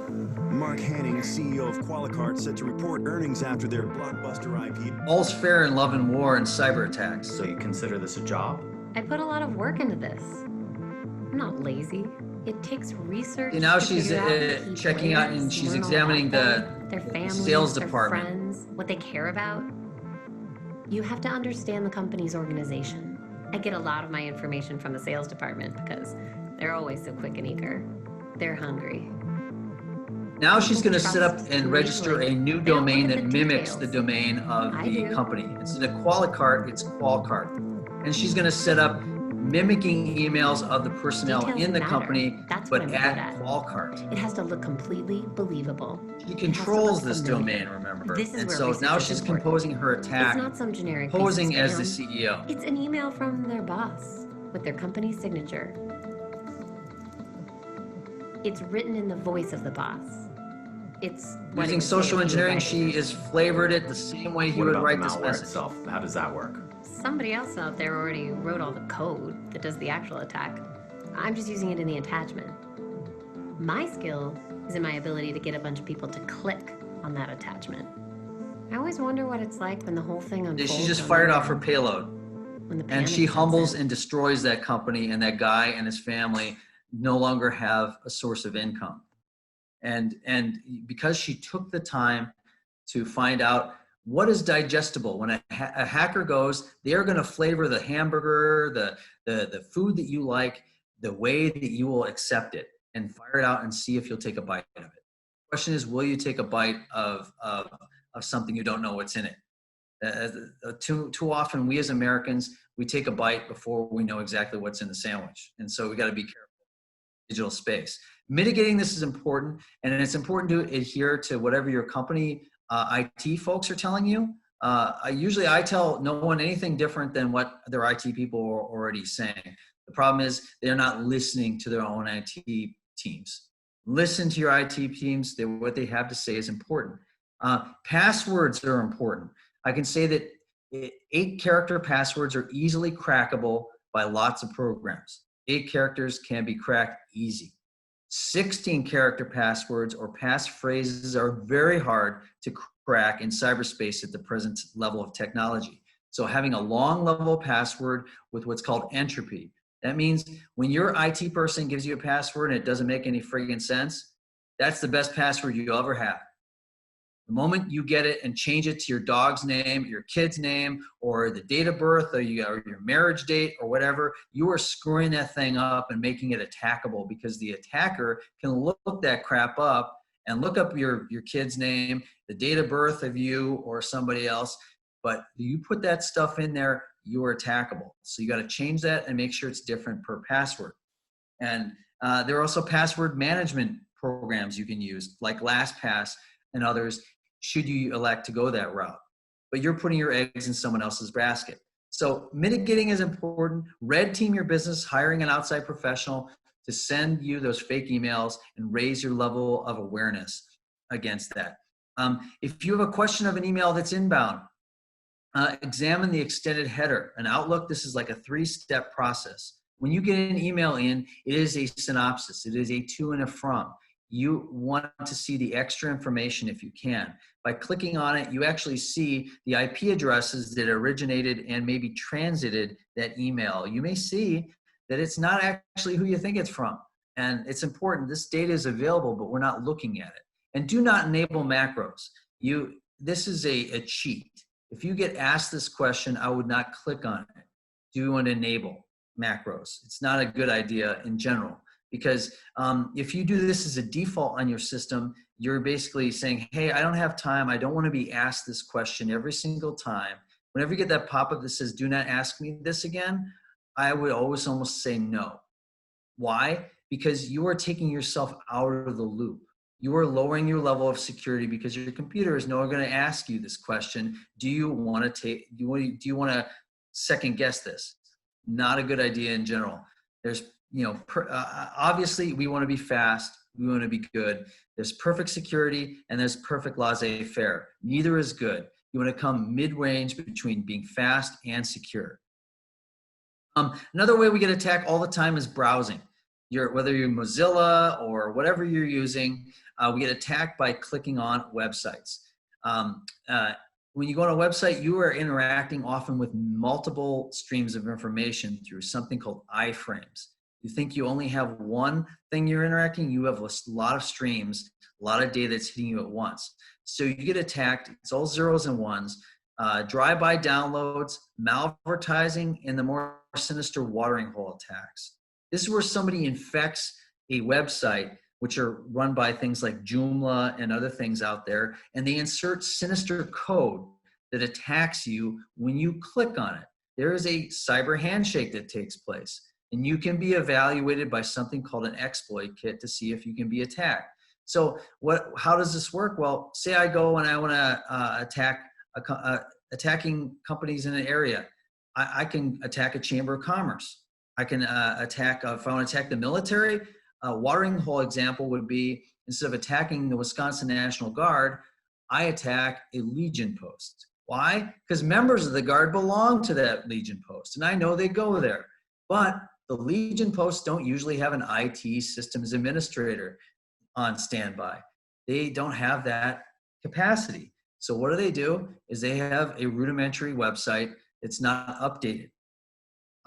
Speaker 7: Mark Hanning, CEO of Qualicard, set to report earnings after their blockbuster IPO.
Speaker 2: All's fair in love and war and cyber attacks.
Speaker 5: So you consider this a job?
Speaker 6: I put a lot of work into this. I'm not lazy. It takes research.
Speaker 2: See, now
Speaker 6: to
Speaker 2: she's
Speaker 6: figure out what
Speaker 2: checking out and
Speaker 6: players,
Speaker 2: she's
Speaker 6: learn all
Speaker 2: examining
Speaker 6: about them, their families,
Speaker 2: sales
Speaker 6: their
Speaker 2: department.
Speaker 6: friends, what they care about. You have to understand the company's organization. I get a lot of my information from the sales department because they're always so quick and eager. They're hungry.
Speaker 2: Now she's going to set up and register a new
Speaker 6: They don't
Speaker 2: domain
Speaker 6: look at
Speaker 2: that
Speaker 6: the
Speaker 2: mimics
Speaker 6: details.
Speaker 2: the domain of
Speaker 6: I
Speaker 2: the
Speaker 6: do.
Speaker 2: company. Instead of Qualicard, it's Qualcard. And she's going to set up mimicking emails of the personnel
Speaker 6: Details
Speaker 2: in the
Speaker 6: matter.
Speaker 2: company,
Speaker 6: That's what
Speaker 2: but
Speaker 6: I'm
Speaker 2: at
Speaker 6: good at.
Speaker 2: Qualcard.
Speaker 6: It has to look completely believable.
Speaker 2: She
Speaker 6: It
Speaker 2: controls
Speaker 6: has to look
Speaker 2: this
Speaker 6: familiar.
Speaker 2: domain, remember?
Speaker 6: This is
Speaker 2: And
Speaker 6: where
Speaker 2: so
Speaker 6: research
Speaker 2: now
Speaker 6: is
Speaker 2: she's
Speaker 6: important.
Speaker 2: composing her
Speaker 6: It's
Speaker 2: attack,
Speaker 6: not some generic piece of
Speaker 2: posing as the
Speaker 6: spam.
Speaker 2: CEO.
Speaker 6: It's an email from their boss with their company signature. It's written in the voice of the boss. It's what it
Speaker 2: Using
Speaker 6: would say
Speaker 2: social
Speaker 6: if you
Speaker 2: engineering,
Speaker 6: read
Speaker 2: she
Speaker 6: it.
Speaker 2: has flavored it the same way he
Speaker 5: What
Speaker 2: would
Speaker 5: about
Speaker 2: write
Speaker 5: the
Speaker 2: this
Speaker 5: malware
Speaker 2: message.
Speaker 5: itself? How does that work?
Speaker 6: Somebody else out there already wrote all the code that does the actual attack. I'm just using it in the attachment. My skill is in my ability to get a bunch of people to click on that attachment. I always wonder what it's like when the whole thing unfolds.
Speaker 2: She just
Speaker 6: on
Speaker 2: fired
Speaker 6: the
Speaker 2: off her
Speaker 6: end,
Speaker 2: payload.
Speaker 6: when the
Speaker 2: And
Speaker 6: panic
Speaker 2: she
Speaker 6: sets
Speaker 2: humbles
Speaker 6: in.
Speaker 2: and destroys that company, and that guy and his family no longer have a source of income. And because she took the time to find out what is digestible. When a hacker goes, they are going to flavor the hamburger, the food that you like, the way that you will accept it, and fire it out and see if you'll take a bite of it. The question is, will you take a bite of something you don't know what's in it? Too often, we as Americans, we take a bite before we know exactly what's in the sandwich. And so we got to be careful in digital space. Mitigating this is important, and it's important to adhere to whatever your company IT folks are telling you. I tell no one anything different than what their IT people are already saying. The problem is they're not listening to their own IT teams. Listen to your IT teams. What they have to say is important. Passwords are important. I can say that 8-character passwords are easily crackable by lots of programs. 8 characters can be cracked easy. 16-character passwords or passphrases are very hard to crack in cyberspace at the present level of technology. So having a long level password with what's called entropy. That means when your IT person gives you a password and it doesn't make any friggin' sense, that's the best password you'll ever have. The moment you get it and change it to your dog's name, your kid's name, or the date of birth, or your marriage date, or whatever, you are screwing that thing up and making it attackable, because the attacker can look that crap up and look up your kid's name, the date of birth of you or somebody else. But you put that stuff in there, you are attackable. So you got to change that and make sure it's different per password. And there are also password management programs you can use, like LastPass and others, should you elect to go that route. But you're putting your eggs in someone else's basket. So mitigating is important. Red team your business, hiring an outside professional to send you those fake emails and raise your level of awareness against that. If you have a question of an email that's inbound, examine the extended header. In Outlook, this is like a 3-step process. When you get an email in, it is a synopsis. It is a to and a from. You want to see the extra information if you can. By clicking on it, you actually see the IP addresses that originated and maybe transited that email. You may see that it's not actually who you think it's from. And it's important. This data is available, but we're not looking at it. And do not enable macros. This is a cheat. If you get asked this question, I would not click on it. Do you want to enable macros? It's not a good idea in general, because if you do this as a default on your system, you're basically saying, hey, I don't have time. I don't want to be asked this question every single time. Whenever you get that pop-up that says, do not ask me this again, I would always almost say no. Why? Because you are taking yourself out of the loop. You are lowering your level of security because your computer is no longer going to ask you this question. Do you want to second guess this? Not a good idea in general. There's, obviously we want to be fast. We want to be good. There's perfect security and there's perfect laissez-faire. Neither is good. You want to come mid-range between being fast and secure. Another way we get attacked all the time is browsing. Whether you're Mozilla or whatever you're using, we get attacked by clicking on websites. When you go on a website, you are interacting often with multiple streams of information through something called iframes. You think you only have one thing you're interacting, you have a lot of streams, a lot of data that's hitting you at once. So you get attacked, it's all zeros and ones, drive-by downloads, malvertising, and the more sinister watering hole attacks. This is where somebody infects a website, which are run by things like Joomla and other things out there, and they insert sinister code that attacks you when you click on it. There is a cyber handshake that takes place, and you can be evaluated by something called an exploit kit to see if you can be attacked. So how does this work? Well, say I go and I want to attacking companies in an area. I can attack a chamber of commerce. I can attack, if I want to attack the military, a watering hole example would be, instead of attacking the Wisconsin National Guard, I attack a Legion post. Why? Because members of the Guard belong to that Legion post, and I know they go there. But the Legion posts don't usually have an IT systems administrator on standby. They don't have that capacity. So what do? Is they have a rudimentary website that's not updated.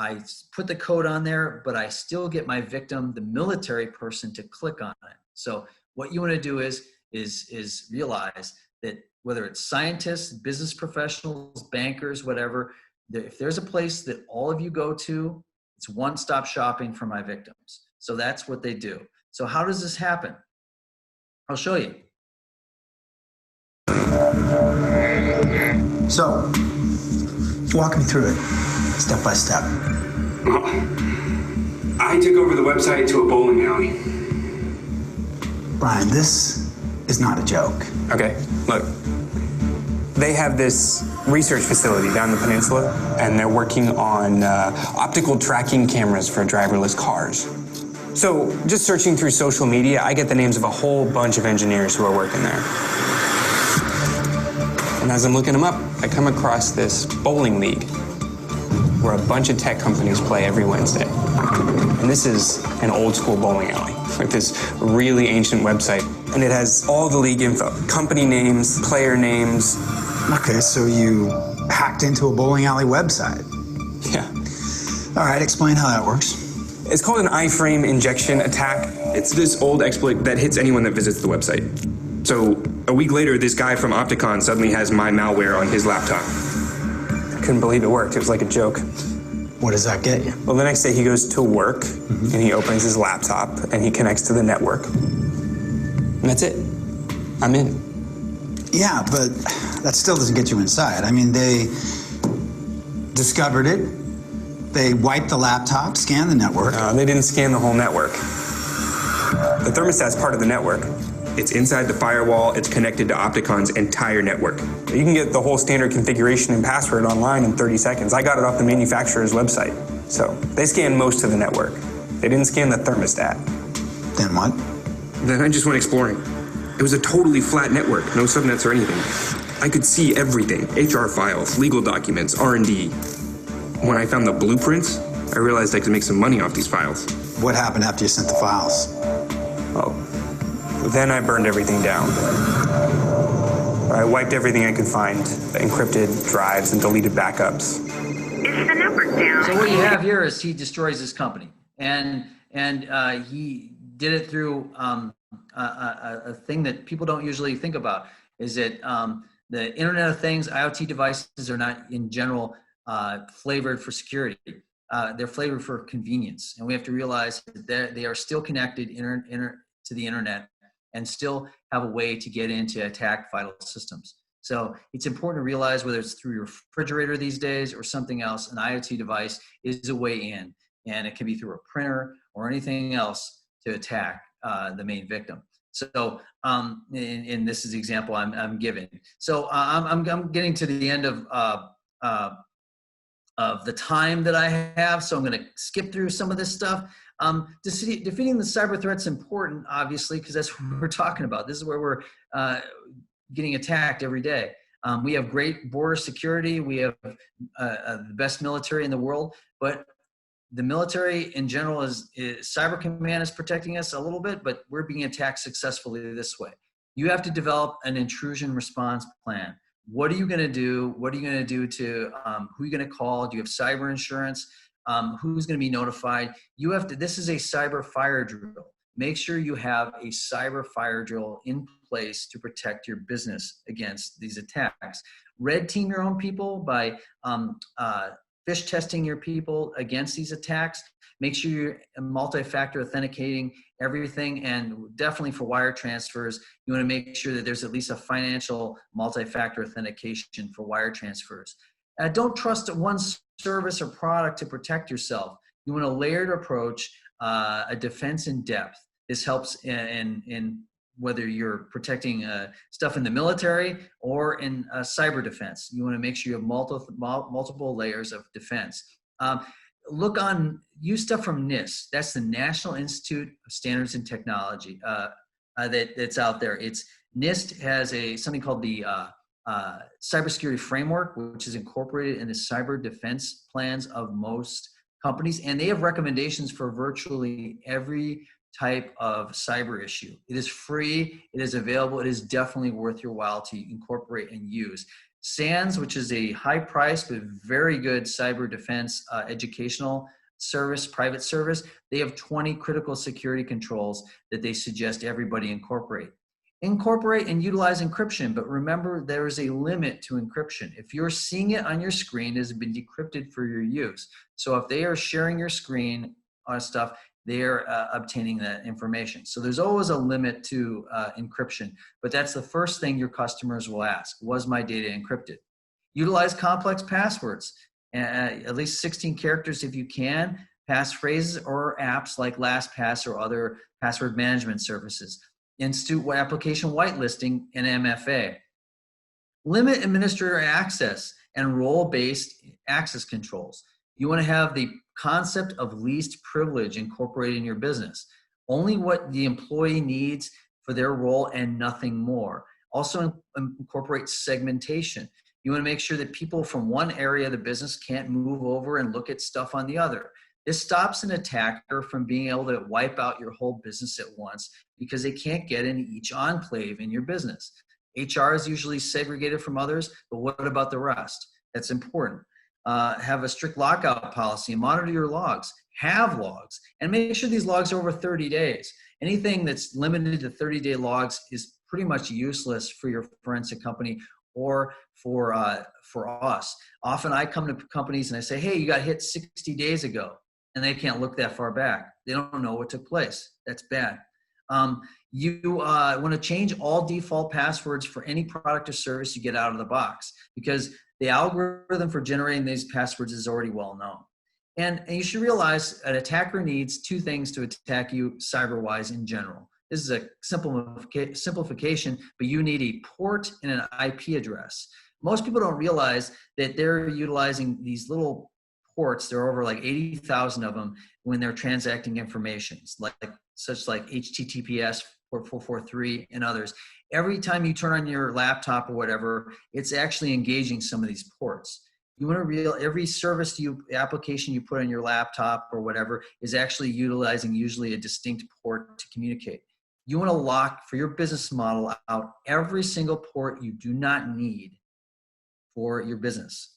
Speaker 2: I put the code on there, but I still get my victim, the military person, to click on it. So what you want to do is realize that whether it's scientists, business professionals, bankers, whatever, if there's a place that all of you go to, it's one-stop shopping for my victims. So that's what they do. So how does this happen? I'll show you.
Speaker 8: So, walk me through it, step by step.
Speaker 9: Well, I took over the website to a bowling alley.
Speaker 8: Brian, this is not a joke.
Speaker 9: Okay, look.
Speaker 10: They have this research facility down the peninsula, and they're working on optical tracking cameras for driverless cars. So just searching through social media, I get the names of a whole bunch of engineers who are working there. And as I'm looking them up, I come across this bowling league where a bunch of tech companies play every Wednesday. And this is an old school bowling alley with this really ancient website. And it has all the league info, company names, player names.
Speaker 8: Okay, so you hacked into a bowling alley website.
Speaker 10: Yeah.
Speaker 8: All right, explain how that works.
Speaker 10: It's called an iframe injection attack. It's this old exploit that hits anyone that visits the website. So a week later, this guy from Opticon suddenly has my malware on his laptop. I couldn't believe it worked. It was like a joke.
Speaker 8: What does that get you?
Speaker 10: Well, the next day he goes to work and he opens his laptop and he connects to the network. And that's it. I'm in.
Speaker 8: Yeah, but that still doesn't get you inside. I mean, they discovered it. They wiped the laptop, scanned the network.
Speaker 10: They didn't scan the whole network. The thermostat's part of the network. It's inside the firewall. It's connected to Opticon's entire network. You can get the whole standard configuration and password online in 30 seconds. I got it off the manufacturer's website. So they scanned most of the network. They didn't scan the thermostat.
Speaker 8: Then what?
Speaker 10: Then I just went exploring. It was a totally flat network, no subnets or anything. I could see everything, HR files, legal documents, R&D. When I found the blueprints, I realized I could make some money off these files.
Speaker 8: What happened after you sent the files?
Speaker 10: Oh, then I burned everything down. I wiped everything I could find, encrypted drives and deleted backups.
Speaker 11: Is the network down?
Speaker 2: So what you have here is he destroys his company, and he did it through a thing that people don't usually think about, is that the Internet of Things, IoT devices are not in general flavored for security. They're flavored for convenience, and we have to realize that they are still connected to the internet and still have a way to get in to attack vital systems. So it's important to realize, whether it's through your refrigerator these days or something else, an IoT device is a way in, and it can be through a printer or anything else to attack the main victim. So, and this is the example I'm giving. So I'm getting to the end of the time that I have, so I'm going to skip through some of this stuff. Defeating the cyber threat's important, obviously, because that's what we're talking about. This is where we're getting attacked every day. We have great border security. We have the best military in the world, but the military in general is Cyber Command is protecting us a little bit, but we're being attacked successfully this way. You have to develop an intrusion response plan. What are you going to do? What are you going to do to, who are you going to call? Do you have cyber insurance? Who's going to be notified? You have to, this is a cyber fire drill. Make sure you have a cyber fire drill in place to protect your business against these attacks. Red team your own people by phish testing your people against these attacks. Make sure you're multi-factor authenticating everything, and definitely for wire transfers, you want to make sure that there's at least a financial multi-factor authentication for wire transfers. Don't trust one service or product to protect yourself. You want a layered approach, a defense in depth. This helps in whether you're protecting stuff in the military or in cyber defense. You want to make sure you have multiple layers of defense. Use stuff from NIST. That's the National Institute of Standards and Technology that's out there. NIST has something called the cybersecurity framework, which is incorporated in the cyber defense plans of most companies, and they have recommendations for virtually every type of cyber issue. It is free, it is available, it is definitely worth your while to incorporate and use. SANS, which is a high price but very good cyber defense educational service, private service, they have 20 critical security controls that they suggest everybody incorporate. Incorporate and utilize encryption, but remember there is a limit to encryption. If you're seeing it on your screen, it has been decrypted for your use. So if they are sharing your screen on stuff, they're obtaining that information. So there's always a limit to encryption, but that's the first thing your customers will ask. Was my data encrypted? Utilize complex passwords, at least 16 characters if you can, passphrases or apps like LastPass or other password management services. Institute application whitelisting and MFA. Limit administrator access and role-based access controls. You want to have the concept of least privilege incorporated in your business. Only what the employee needs for their role and nothing more. Also incorporate segmentation. You want to make sure that people from one area of the business can't move over and look at stuff on the other. This stops an attacker from being able to wipe out your whole business at once because they can't get in each enclave in your business. HR is usually segregated from others, but what about the rest? That's important. Have a strict lockout policy and monitor your logs. Have logs and make sure these logs are over 30 days. Anything that's limited to 30-day logs is pretty much useless for your forensic company or for us. Often I come to companies and I say, hey, you got hit 60 days ago, and they can't look that far back. They don't know what took place. That's bad. You want to change all default passwords for any product or service you get out of the box because the algorithm for generating these passwords is already well known. And you should realize an attacker needs two things to attack you cyber-wise in general. This is a simplification, but you need a port and an IP address. Most people don't realize that they're utilizing these little ports. There are over like 80,000 of them when they're transacting information, such like HTTPS, port 443, and others. Every time you turn on your laptop or whatever, it's actually engaging some of these ports. You want to realize every service application you put on your laptop or whatever is actually utilizing usually a distinct port to communicate. You want to lock for your business model out every single port you do not need for your business.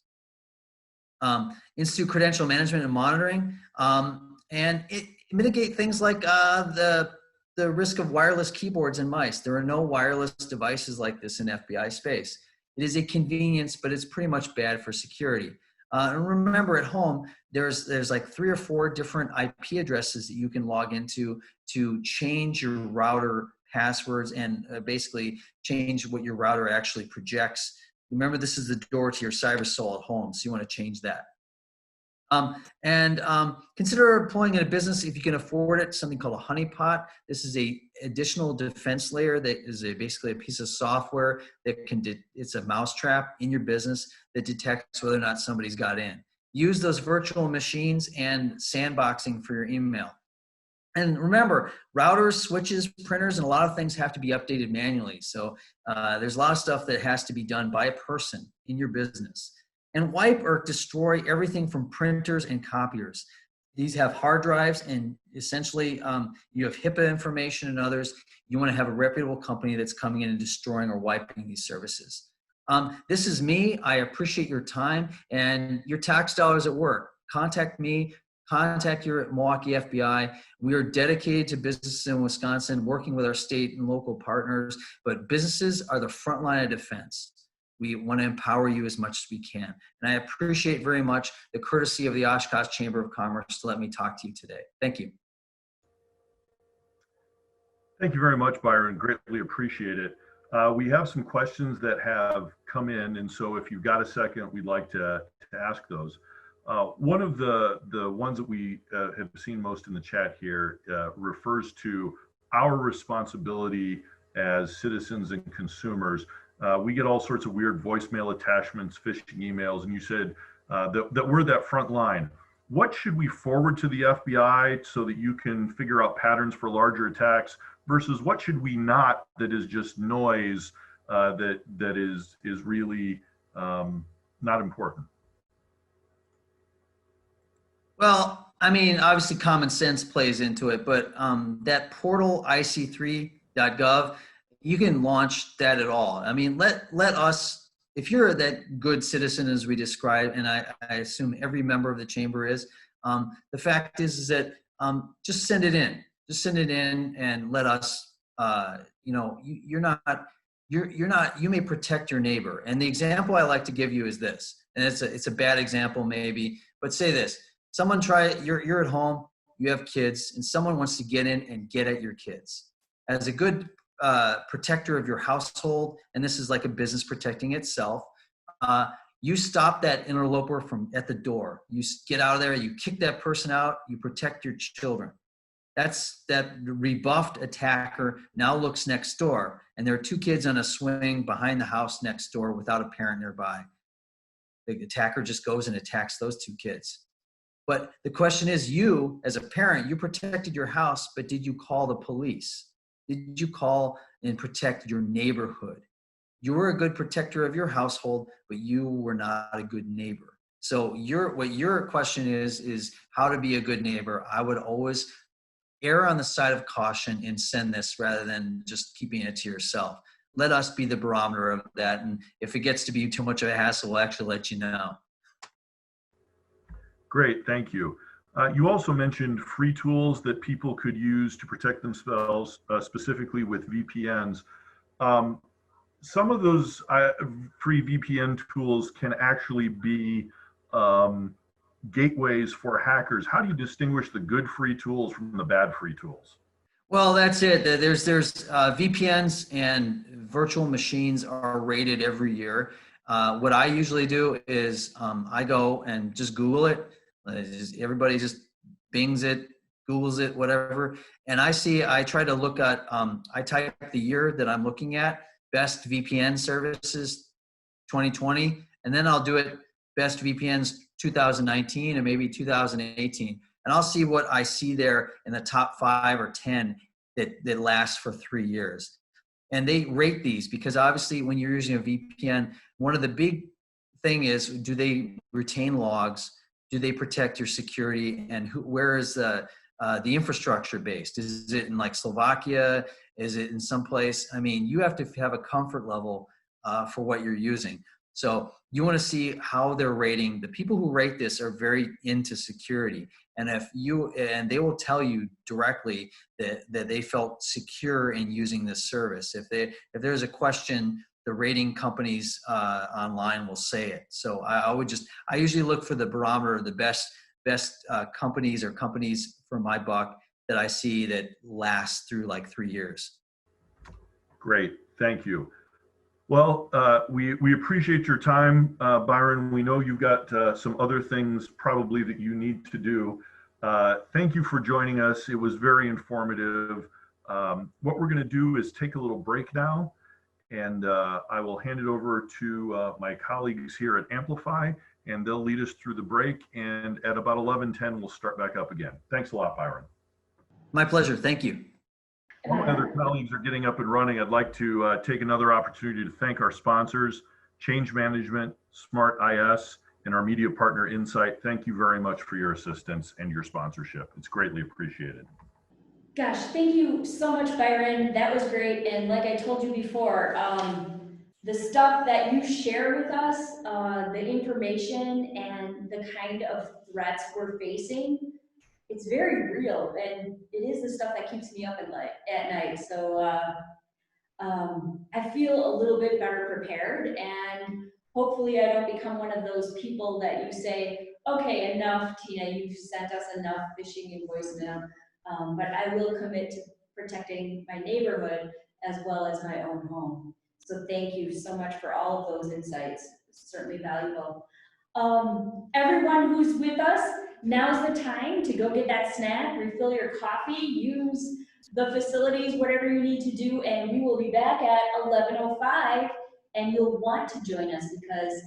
Speaker 2: Institute credential management and monitoring, and mitigate things like the risk of wireless keyboards and mice. There are no wireless devices like this in FBI space. It is a convenience, but it's pretty much bad for security. And remember, at home, there's like 3 or 4 different IP addresses that you can log into to change your router passwords and basically change what your router actually projects. Remember, this is the door to your cyber soul at home, so you want to change that. Consider employing in a business if you can afford it, something called a honeypot. This is a additional defense layer that is basically a piece of software that it's a mousetrap in your business that detects whether or not somebody's got in. Use those virtual machines and sandboxing for your email. And remember, routers, switches, printers, and a lot of things have to be updated manually. So there's a lot of stuff that has to be done by a person in your business. And wipe or destroy everything from printers and copiers. These have hard drives and essentially you have HIPAA information and others. You want to have a reputable company that's coming in and destroying or wiping these services. This is me. I appreciate your time and your tax dollars at work. Contact me. Contact your Milwaukee FBI. We are dedicated to businesses in Wisconsin, working with our state and local partners, but businesses are the front line of defense. We want to empower you as much as we can. And I appreciate very much the courtesy of the Oshkosh Chamber of Commerce to let me talk to you today. Thank you.
Speaker 1: Thank you very much, Byron. Greatly appreciate it. We have some questions that have come in, and so if you've got a second, we'd like to ask those. One of the ones that we have seen most in the chat here refers to our responsibility as citizens and consumers. We get all sorts of weird voicemail attachments, phishing emails, and you said that we're that front line. What should we forward to the FBI so that you can figure out patterns for larger attacks versus what should we not that is just noise that is really not important?
Speaker 2: Well, I mean, obviously common sense plays into it, but that portal ic3.gov, you can launch that at all. I mean, let us, if you're that good citizen as we described, and I assume every member of the chamber is, the fact is that just send it in. Just send it in and let us, you know, you may protect your neighbor. And the example I like to give you is this, and it's a bad example maybe, but say this, you're at home, you have kids, and someone wants to get in and get at your kids. As a good protector of your household, and this is like a business protecting itself, you stop that interloper from at the door. You get out of there, you kick that person out, you protect your children. that rebuffed attacker now looks next door, and there are two kids on a swing behind the house next door without a parent nearby. The attacker just goes and attacks those two kids. But the question is, you as a parent, you protected your house, but did you call the police? Did you call and protect your neighborhood? You were a good protector of your household, but you were not a good neighbor. So what your question is how to be a good neighbor. I would always err on the side of caution and send this rather than just keeping it to yourself. Let us be the barometer of that. And if it gets to be too much of a hassle, we'll actually let you know.
Speaker 1: Great, thank you. You also mentioned free tools that people could use to protect themselves, specifically with VPNs. Some of those free VPN tools can actually be gateways for hackers. How do you distinguish the good free tools from the bad free tools?
Speaker 2: Well, that's it. There's VPNs and virtual machines are rated every year. What I usually do is I go and just Google it. Everybody just bings it, Googles it, whatever. And I try to look at, I type the year that I'm looking at, best VPN services 2020, and then I'll do it best VPNs 2019 and maybe 2018. And I'll see what I see there in the top 5 or 10 that lasts for 3 years. And they rate these because obviously when you're using a VPN, one of the big thing is, do they retain logs? Do they protect your security? And where is the infrastructure based? Is it in like Slovakia? Is it in some place? I mean, you have to have a comfort level for what you're using. So you want to see how they're rating. The people who rate this are very into security. And they will tell you directly that they felt secure in using this service. If there's a question, the rating companies online will say it. So I usually look for the barometer of the best companies or companies for my buck that I see that last through like 3 years.
Speaker 1: Great, thank you. Well, we appreciate your time, Byron. We know you've got some other things probably that you need to do. Thank you for joining us. It was very informative. What we're going to do is take a little break now, and I will hand it over to my colleagues here at Amplify, and they'll lead us through the break. And at about 11:10, we'll start back up again. Thanks a lot, Byron.
Speaker 2: My pleasure. Thank you.
Speaker 1: While my other colleagues are getting up and running, I'd like to take another opportunity to thank our sponsors, Change Management, Smart IS, and our media partner, Insight. Thank you very much for your assistance and your sponsorship. It's greatly appreciated.
Speaker 12: Gosh, thank you so much, Byron. That was great. And like I told you before, the stuff that you share with us, the information and the kind of threats we're facing, it's very real, and it is the stuff that keeps me up at night. So I feel a little bit better prepared, and hopefully I don't become one of those people that you say, okay, enough, Tina, you've sent us enough phishing and voicemail. But I will commit to protecting my neighborhood as well as my own home. So thank you so much for all of those insights. It's certainly valuable. Everyone who's with us, now's the time to go get that snack, refill your coffee, use the facilities, whatever you need to do, and we will be back at 11:05, and you'll want to join us because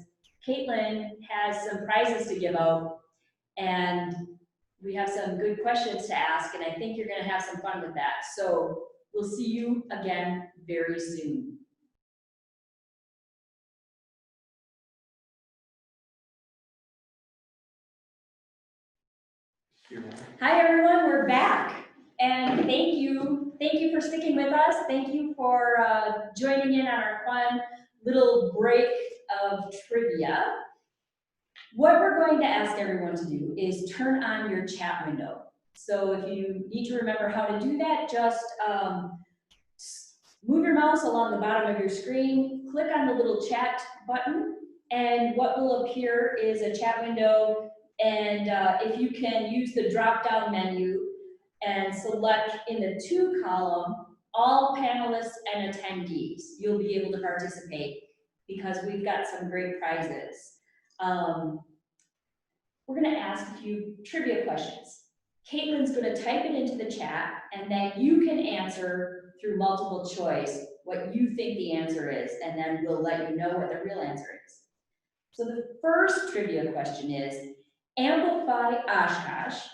Speaker 12: Caitlin has some prizes to give out, and we have some good questions to ask, and I think you're gonna have some fun with that. So we'll see you again very soon. Hi everyone, we're back, and thank you for sticking with us. Thank you for joining in on our fun little break of trivia. What we're going to ask everyone to do is turn on your chat window. So if you need to remember how to do that, just move your mouse along the bottom of your screen, click on the little chat button, and what will appear is a chat window. And if you can use the drop-down menu and select in the to column, all panelists and attendees, you'll be able to participate because we've got some great prizes. We're gonna ask a few trivia questions. Caitlin's gonna type it into the chat, and then you can answer through multiple choice what you think the answer is, and then we'll let you know what the real answer is. So the first trivia question is, Amplify Oshkosh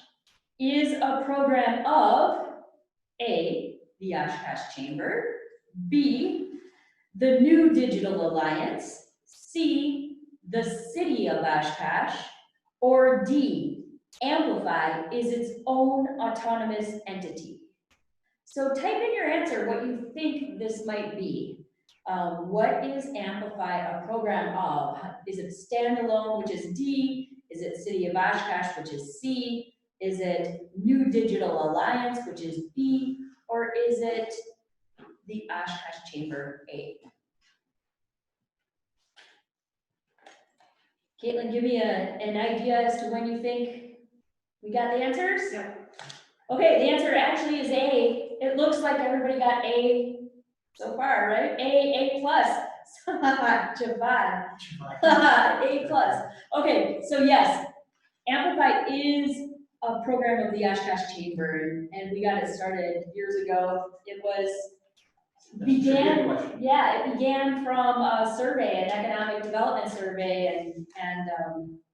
Speaker 12: is a program of A, the Oshkosh Chamber, B, the New Digital Alliance, C, the City of Oshkosh, or D, Amplify is its own autonomous entity. So type in your answer what you think this might be. What is Amplify a program of? Is it standalone, which is D? Is it City of Oshkosh, which is C? Is it New Digital Alliance, which is B? Or is it the Oshkosh Chamber, A? Caitlin, give me an idea as to when you think we got the answers?
Speaker 13: Yeah.
Speaker 12: Okay, the answer actually is A. It looks like everybody got A so far, right? A plus. Javad. A plus. Okay, so yes, Amplify is a program of the Oshkosh Chamber, and we got it started years ago. It began from a survey, an economic development survey, and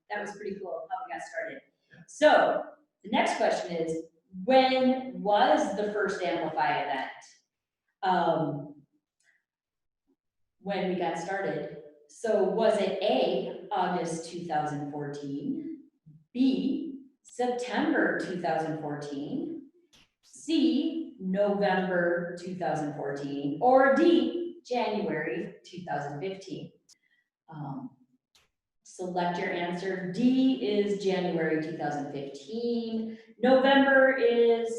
Speaker 12: that was pretty cool how we got started. So the next question is, when was the first Amplify event? When we got started. So was it A, August 2014, B, September 2014, C, November 2014, or D, January 2015? Select your answer. D is January 2015. November is,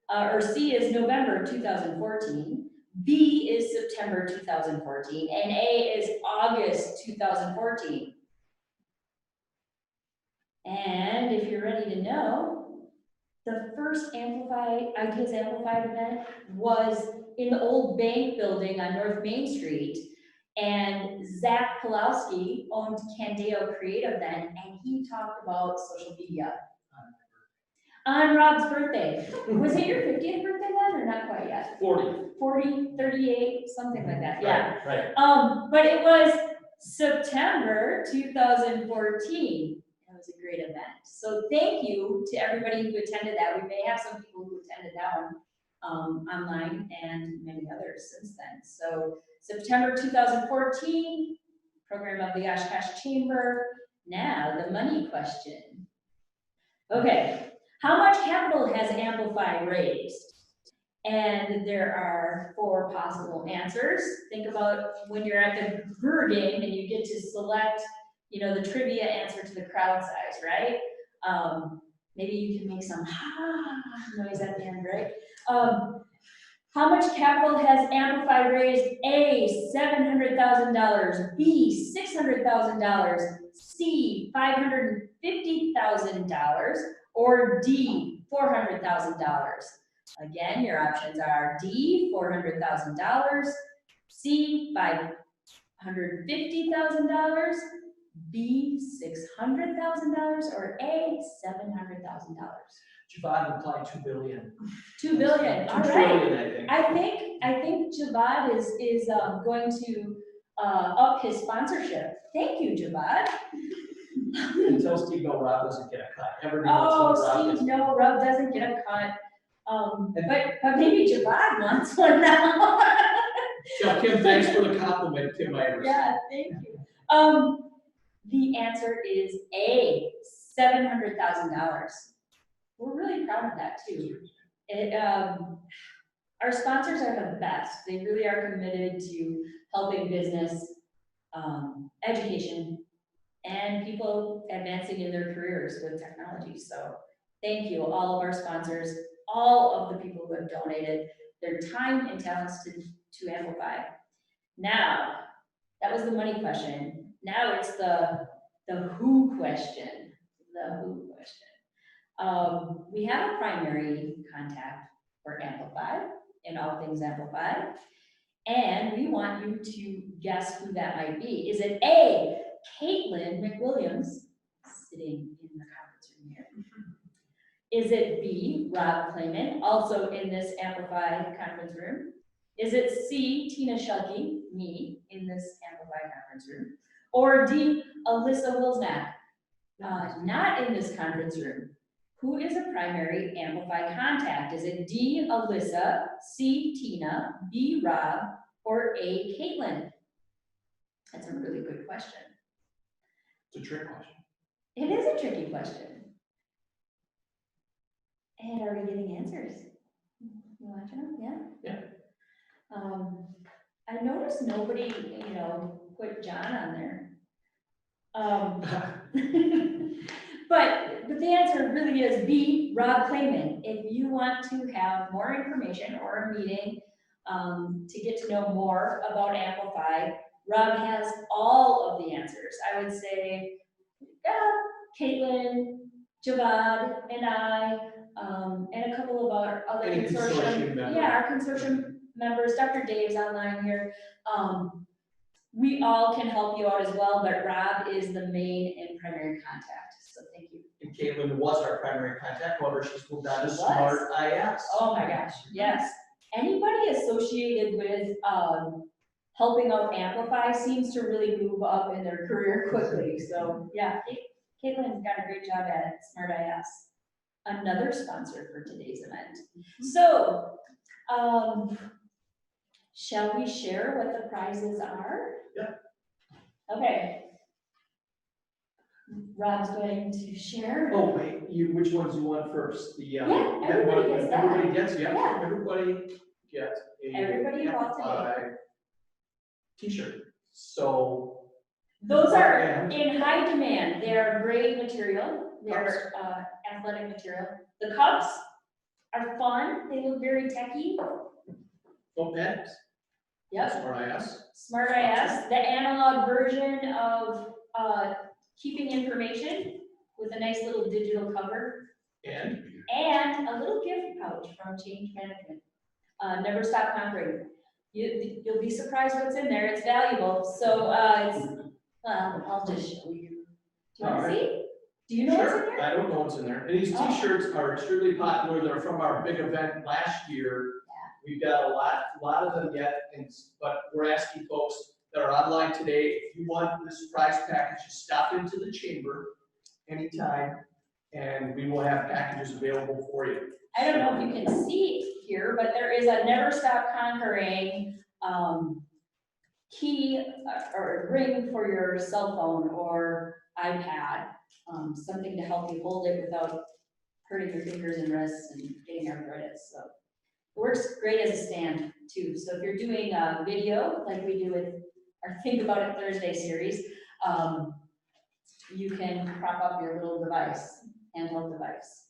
Speaker 12: or C is November 2014. B is September 2014. And A is August 2014. And if you're ready to know, the first Ideas Amplified event was in the old bank building on North Main Street. And Zach Pulowski owned Candeo Creative then, and he talked about social media. On Rob's birthday. Was it your 50th birthday then, or not quite yet? 40, 38, something like that, yeah.
Speaker 13: Right.
Speaker 12: But it was September 2014. That was a great event. So thank you to everybody who attended that. We may have some people who attended that one online and many others since then. So September 2014, program of the Oshkosh Chamber. Now the money question. Okay, how much capital has Amplify raised? And there are 4 possible answers. Think about when you're at the Brewer game and you get to select, the trivia answer to the crowd size, right? Maybe you can make some noise at the end, right? How much capital has Amplify raised? A, $700,000, B, $600,000, C, $550,000, or D, $400,000. Again, your options are D, $400,000, C, $550,000, B, $600,000, or A, $700,000.
Speaker 13: Javad replied $2 billion.
Speaker 12: $2 billion. All right.
Speaker 13: Trillion, I
Speaker 12: think Javad is going to up his sponsorship. Thank you, Javad.
Speaker 13: Until Steve No Rob doesn't get a cut. Everybody knows
Speaker 12: Steve No Rob doesn't get a cut. But maybe Javad wants one now.
Speaker 13: Tell Kim, thanks for the compliment, Kim Ivers.
Speaker 12: Yeah, thank you. The answer is A, $700,000. We're really proud of that too. Our sponsors are the best. They really are committed to helping business, education, and people advancing in their careers with technology. So thank you, all of our sponsors, all of the people who have donated their time and talents to Amplify. Now, that was the money question. Now it's the who question. The who question. We have a primary contact for Amplify in all things Amplify, and we want you to guess who that might be. Is it A, Caitlin McWilliams, sitting in the conference room here? Is it B, Rob Clayman, also in this Amplify conference room? Is it C, Tina Schuelke, me, in this Amplify conference room? Or D, Alyssa Wilsnack, not in this conference room? Who is a primary Amplify contact? Is it D, Alyssa, C, Tina, B, Rob, or A, Caitlin? That's a really good question.
Speaker 13: It's a trick question.
Speaker 12: It is a tricky question. And are we getting answers? You watching them? Yeah?
Speaker 13: Yeah.
Speaker 12: I noticed nobody, put John on there. But the answer really is B, Rob Clayman. If you want to have more information or a meeting to get to know more about Amplify, Rob has all of the answers. I would say, Caitlin, Javad, and I, and a couple of our other
Speaker 13: Any consortium member.
Speaker 12: Yeah, our consortium members, Dr. Dave's online here. We all can help you out as well, but Rob is the main and primary contact, so thank you.
Speaker 13: And Caitlin was our primary contact, however, she's moved on to
Speaker 12: She
Speaker 13: Smart IS.
Speaker 12: Oh my gosh, yes. Anybody associated with helping out Amplify seems to really move up in their career quickly. So yeah, Caitlin's got a great job at Smart IS. Another sponsor for today's event. So, shall we share what the prizes are?
Speaker 13: Yeah.
Speaker 12: Okay. Rob's going to share.
Speaker 13: Oh, wait, which ones you want first? The,
Speaker 12: yeah, everybody gets that.
Speaker 13: Everybody gets, yeah.
Speaker 12: Yeah.
Speaker 13: Everybody gets a
Speaker 12: Everybody involved today.
Speaker 13: T-shirt. So.
Speaker 12: Those are in high demand. They are great material. They're athletic material. The cups are fun. They look very techy.
Speaker 13: Notepads.
Speaker 12: Yep.
Speaker 13: Smart IS.
Speaker 12: Smart IS, the analog version of keeping information with a nice little digital cover. And a little gift pouch from Change Management. Never Stop Conquering. You'll be surprised what's in there. It's valuable. So I'll just show you. Do you want to see? Do you know what's in there?
Speaker 13: I don't know what's in there. And these T-shirts are extremely popular. They're from our big event last year. We've got a lot of them yet, but we're asking folks that are online today, if you want this prize package, just stop into the chamber anytime, and we will have packages available for you.
Speaker 12: I don't know if you can see it here, but there is a Never Stop Conquering key or ring for your cell phone or iPad, something to help you hold it without hurting your fingers and wrists and getting arthritis. So it works great as a stand too. So if you're doing a video like we do with our Think About It Thursday series, you can prop up your little device, handheld device.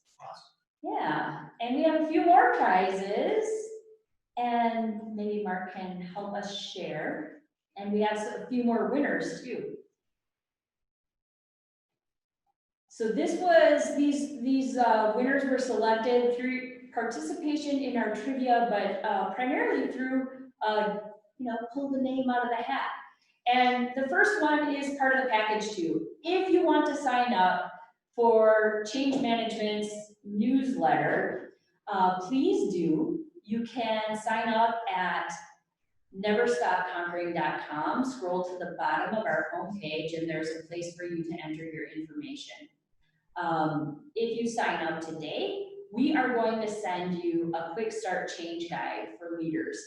Speaker 12: Yeah, and we have a few more prizes, and maybe Mark can help us share. And we have a few more winners too. So this was, these winners were selected through participation in our trivia, but primarily through, pull the name out of the hat. And the first one is part of the package too. If you want to sign up for Change Management's newsletter, please do. You can sign up at neverstopconquering.com. Scroll to the bottom of our homepage and there's a place for you to enter your information. If you sign up today, we are going to send you a quick start change guide for leaders.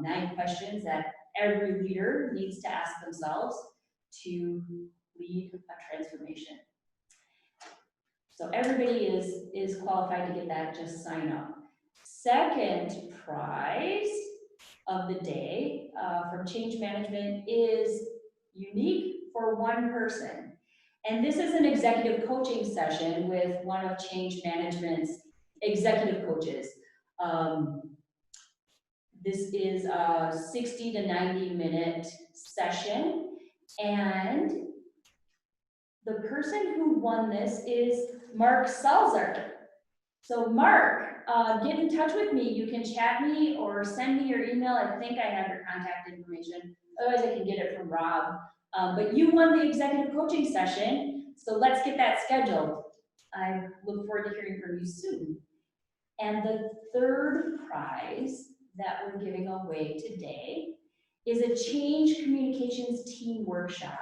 Speaker 12: 9 questions that every leader needs to ask themselves to lead a transformation. So everybody is qualified to get that, just sign up. Second prize of the day from Change Management is unique for one person. And this is an executive coaching session with one of Change Management's executive coaches. This is a 60 to 90 minute session, and the person who won this is Mark Salzer. So Mark, get in touch with me. You can chat me or send me your email. I think I have your contact information. Otherwise I can get it from Rob. But you won the executive coaching session, so let's get that scheduled. I look forward to hearing from you soon. And the third prize that we're giving away today is a Change Communications Team Workshop.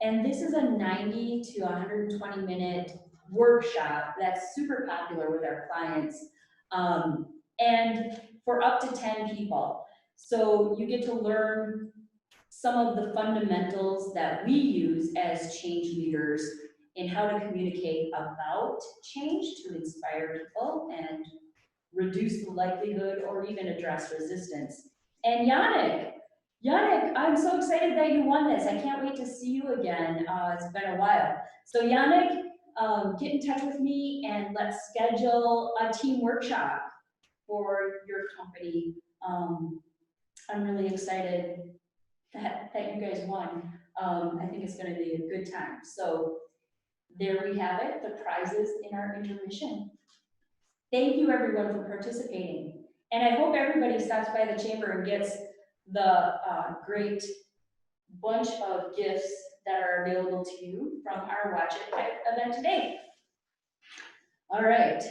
Speaker 12: And this is a 90 to 120 minute workshop that's super popular with our clients, and for up to 10 people. So you get to learn some of the fundamentals that we use as change leaders in how to communicate about change to inspire people and reduce the likelihood or even address resistance. And Yannick, I'm so excited that you won this. I can't wait to see you again. It's been a while. So Yannick, get in touch with me and let's schedule a team workshop for your company. I'm really excited that you guys won. I think it's gonna be a good time. So there we have it, the prizes in our intermission. Thank you everyone for participating. And I hope everybody stops by the chamber and gets the great bunch of gifts that are available to you from our Watch It event today. All right.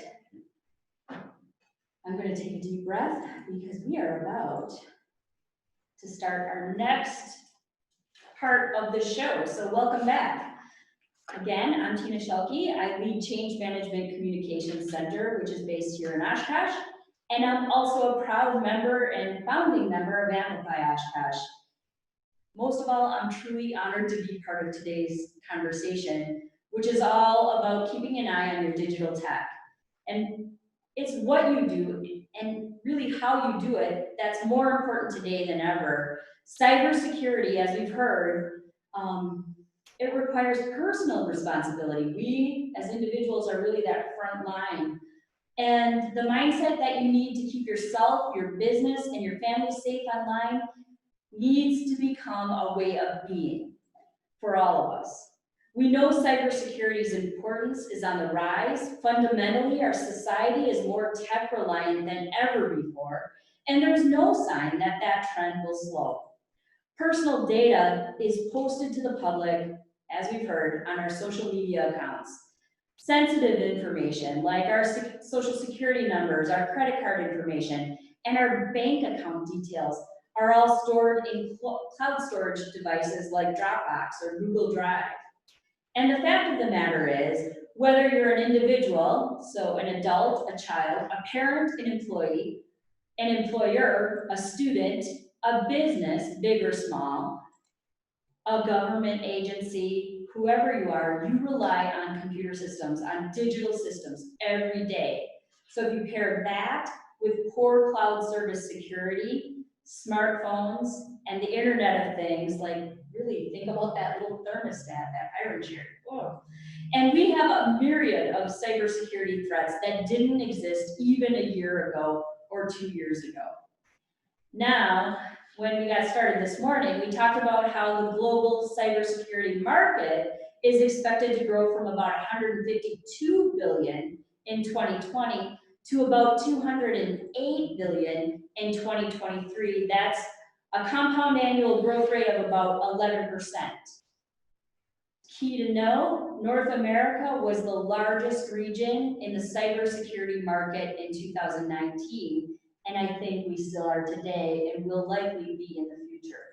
Speaker 12: I'm gonna take a deep breath because we are about to start our next part of the show. So welcome back. Again, I'm Tina Shelke. I lead Change Management Communications Center, which is based here in Oshkosh. And I'm also a proud member and founding member of Amplify Oshkosh. Most of all, I'm truly honored to be part of today's conversation, which is all about keeping an eye on your digital tech. And it's what you do and really how you do it that's more important today than ever. Cybersecurity, as we've heard, it requires personal responsibility. We, as individuals, are really that front line. And the mindset that you need to keep yourself, your business, and your family safe online needs to become a way of being for all of us. We know cybersecurity's importance is on the rise. Fundamentally, our society is more tech reliant than ever before, and there's no sign that that trend will slow. Personal data is posted to the public, as we've heard, on our social media accounts. Sensitive information like our social security numbers, our credit card information, and our bank account details are all stored in cloud storage devices like Dropbox or Google Drive. And the fact of the matter is, whether you're an individual, so an adult, a child, a parent, an employee, an employer, a student, a business, big or small, a government agency, whoever you are, you rely on computer systems, on digital systems every day. So if you pair that with poor cloud service security, smartphones, and the Internet of Things, like really think about that little thermostat, that iron chair. Whoa. And we have a myriad of cybersecurity threats that didn't exist even a year ago or 2 years ago. Now, when we got started this morning, we talked about how the global cybersecurity market is expected to grow from about $152 billion in 2020 to about $208 billion in 2023. That's a compound annual growth rate of about 11%. Key to know, North America was the largest region in the cybersecurity market in 2019, and I think we still are today and will likely be in the future.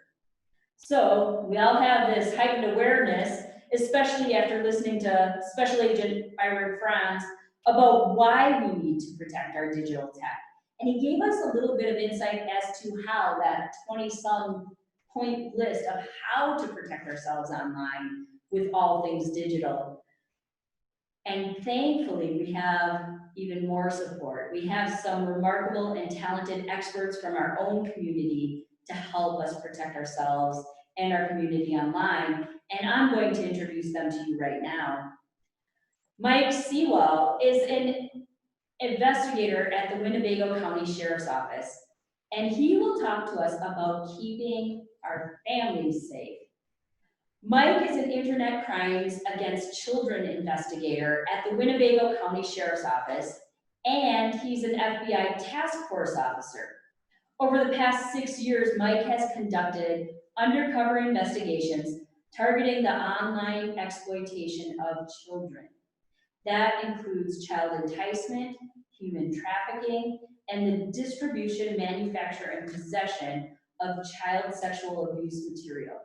Speaker 12: So we all have this heightened awareness, especially after listening to Special Agent Byron Franz about why we need to protect our digital tech. And he gave us a little bit of insight as to how that 20-some point list of how to protect ourselves online with all things digital. And thankfully, we have even more support. We have some remarkable and talented experts from our own community to help us protect ourselves and our community online. And I'm going to introduce them to you right now. Mike Sewell is an investigator at the Winnebago County Sheriff's Office, and he will talk to us about keeping our families safe. Mike is an internet crimes against children investigator at the Winnebago County Sheriff's Office, and he's an FBI task force officer. Over the past 6 years, Mike has conducted undercover investigations targeting the online exploitation of children. That includes child enticement, human trafficking, and the distribution, manufacture, and possession of child sexual abuse material.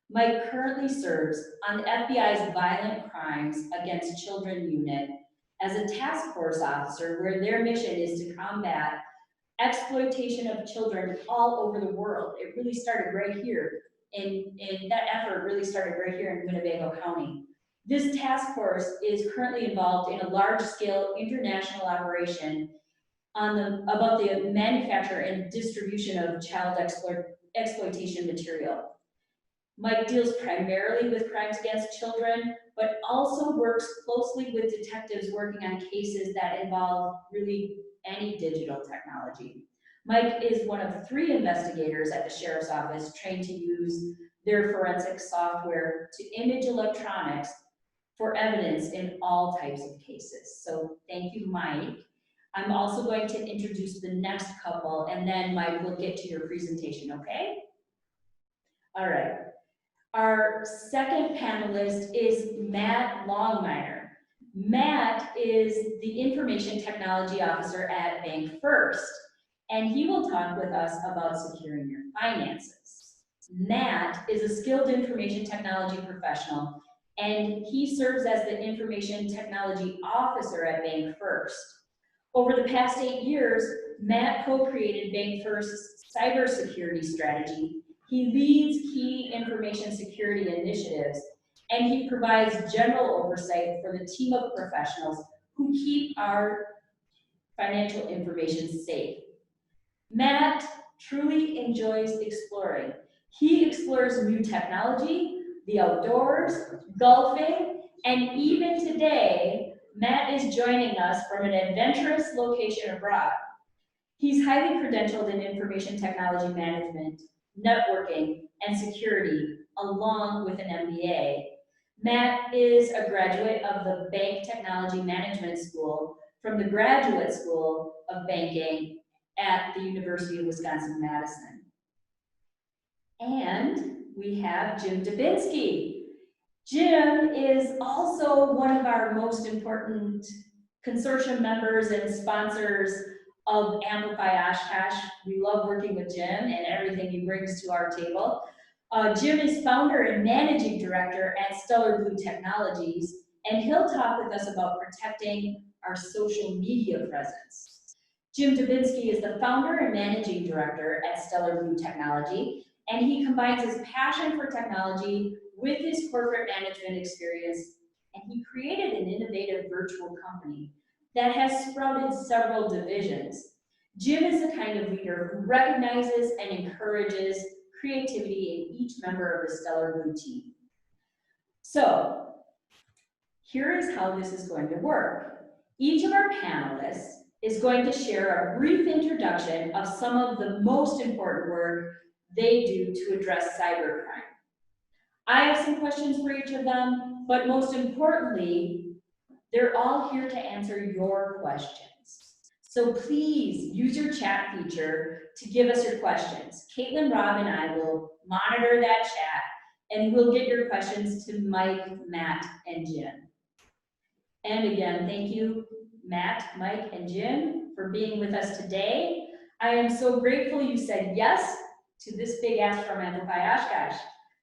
Speaker 12: Mike currently serves on the FBI's Violent Crimes Against Children Unit as a task force officer, where their mission is to combat exploitation of children all over the world. It really started right here, and that effort really started right here in Winnebago County. This task force is currently involved in a large-scale international operation about the manufacture and distribution of child exploitation material. Mike deals primarily with crimes against children, but also works closely with detectives working on cases that involve really any digital technology. Mike is one of 3 investigators at the Sheriff's Office trained to use their forensic software to image electronics for evidence in all types of cases. So thank you, Mike. I'm also going to introduce the next couple, and then Mike will get to your presentation, okay? All right. Our second panelist is Matt Longmire. Matt is the Information Technology Officer at Bank First, and he will talk with us about securing your finances. Matt is a skilled information technology professional, and he serves as the Information Technology Officer at Bank First. Over the past 8 years, Matt co-created Bank First's cybersecurity strategy. He leads key information security initiatives, and he provides general oversight for the team of professionals who keep our financial information safe. Matt truly enjoys exploring. He explores new technology, the outdoors, golfing, and even today, Matt is joining us from an adventurous location abroad. He's highly credentialed in information technology management, networking, and security, along with an MBA. Matt is a graduate of the Bank Technology Management School from the Graduate School of Banking at the University of Wisconsin-Madison. And we have Jim Dubinsky. Jim is also one of our most important consortium members and sponsors of Amplify Oshkosh. We love working with Jim and everything he brings to our table. Jim is founder and managing director at Stellar Blue Technologies, and he'll talk with us about protecting our social media presence. Jim Dubinsky is the founder and managing director at Stellar Blue Technology, and he combines his passion for technology with his corporate management experience, and he created an innovative virtual company that has sprouted several divisions. Jim is the kind of leader who recognizes and encourages creativity in each member of the Stellar Blue team. So, here is how this is going to work. Each of our panelists is going to share a brief introduction of some of the most important work they do to address cybercrime. I have some questions for each of them, but most importantly, they're all here to answer your questions. So please use your chat feature to give us your questions. Caitlin, Rob, and I will monitor that chat, and we'll get your questions to Mike, Matt, and Jim. And again, thank you, Matt, Mike, and Jim, for being with us today. I am so grateful you said yes to this big ask from Amplify Oshkosh.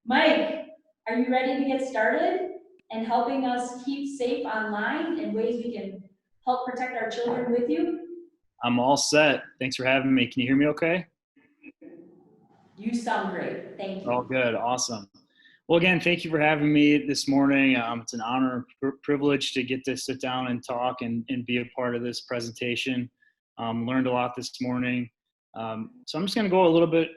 Speaker 12: Mike, are you ready to get started and helping us keep safe online and ways we can help protect our children with you?
Speaker 14: I'm all set. Thanks for having me. Can you hear me okay?
Speaker 12: You sound great. Thank you.
Speaker 14: All good. Awesome. Well, again, thank you for having me this morning. It's an honor and privilege to get to sit down and talk and be a part of this presentation. Learned a lot this morning. So I'm just going to go a little bit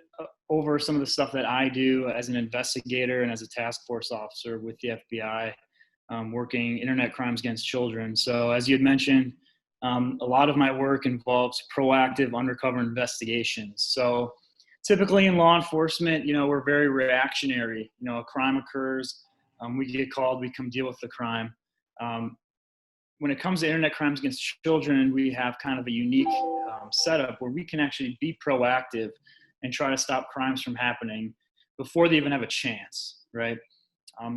Speaker 14: over some of the stuff that I do as an investigator and as a task force officer with the FBI, working internet crimes against children. So as you had mentioned, a lot of my work involves proactive undercover investigations. So typically in law enforcement, we're very reactionary. A crime occurs, we get called, we come deal with the crime. When it comes to internet crimes against children, we have kind of a unique setup where we can actually be proactive and try to stop crimes from happening before they even have a chance, right?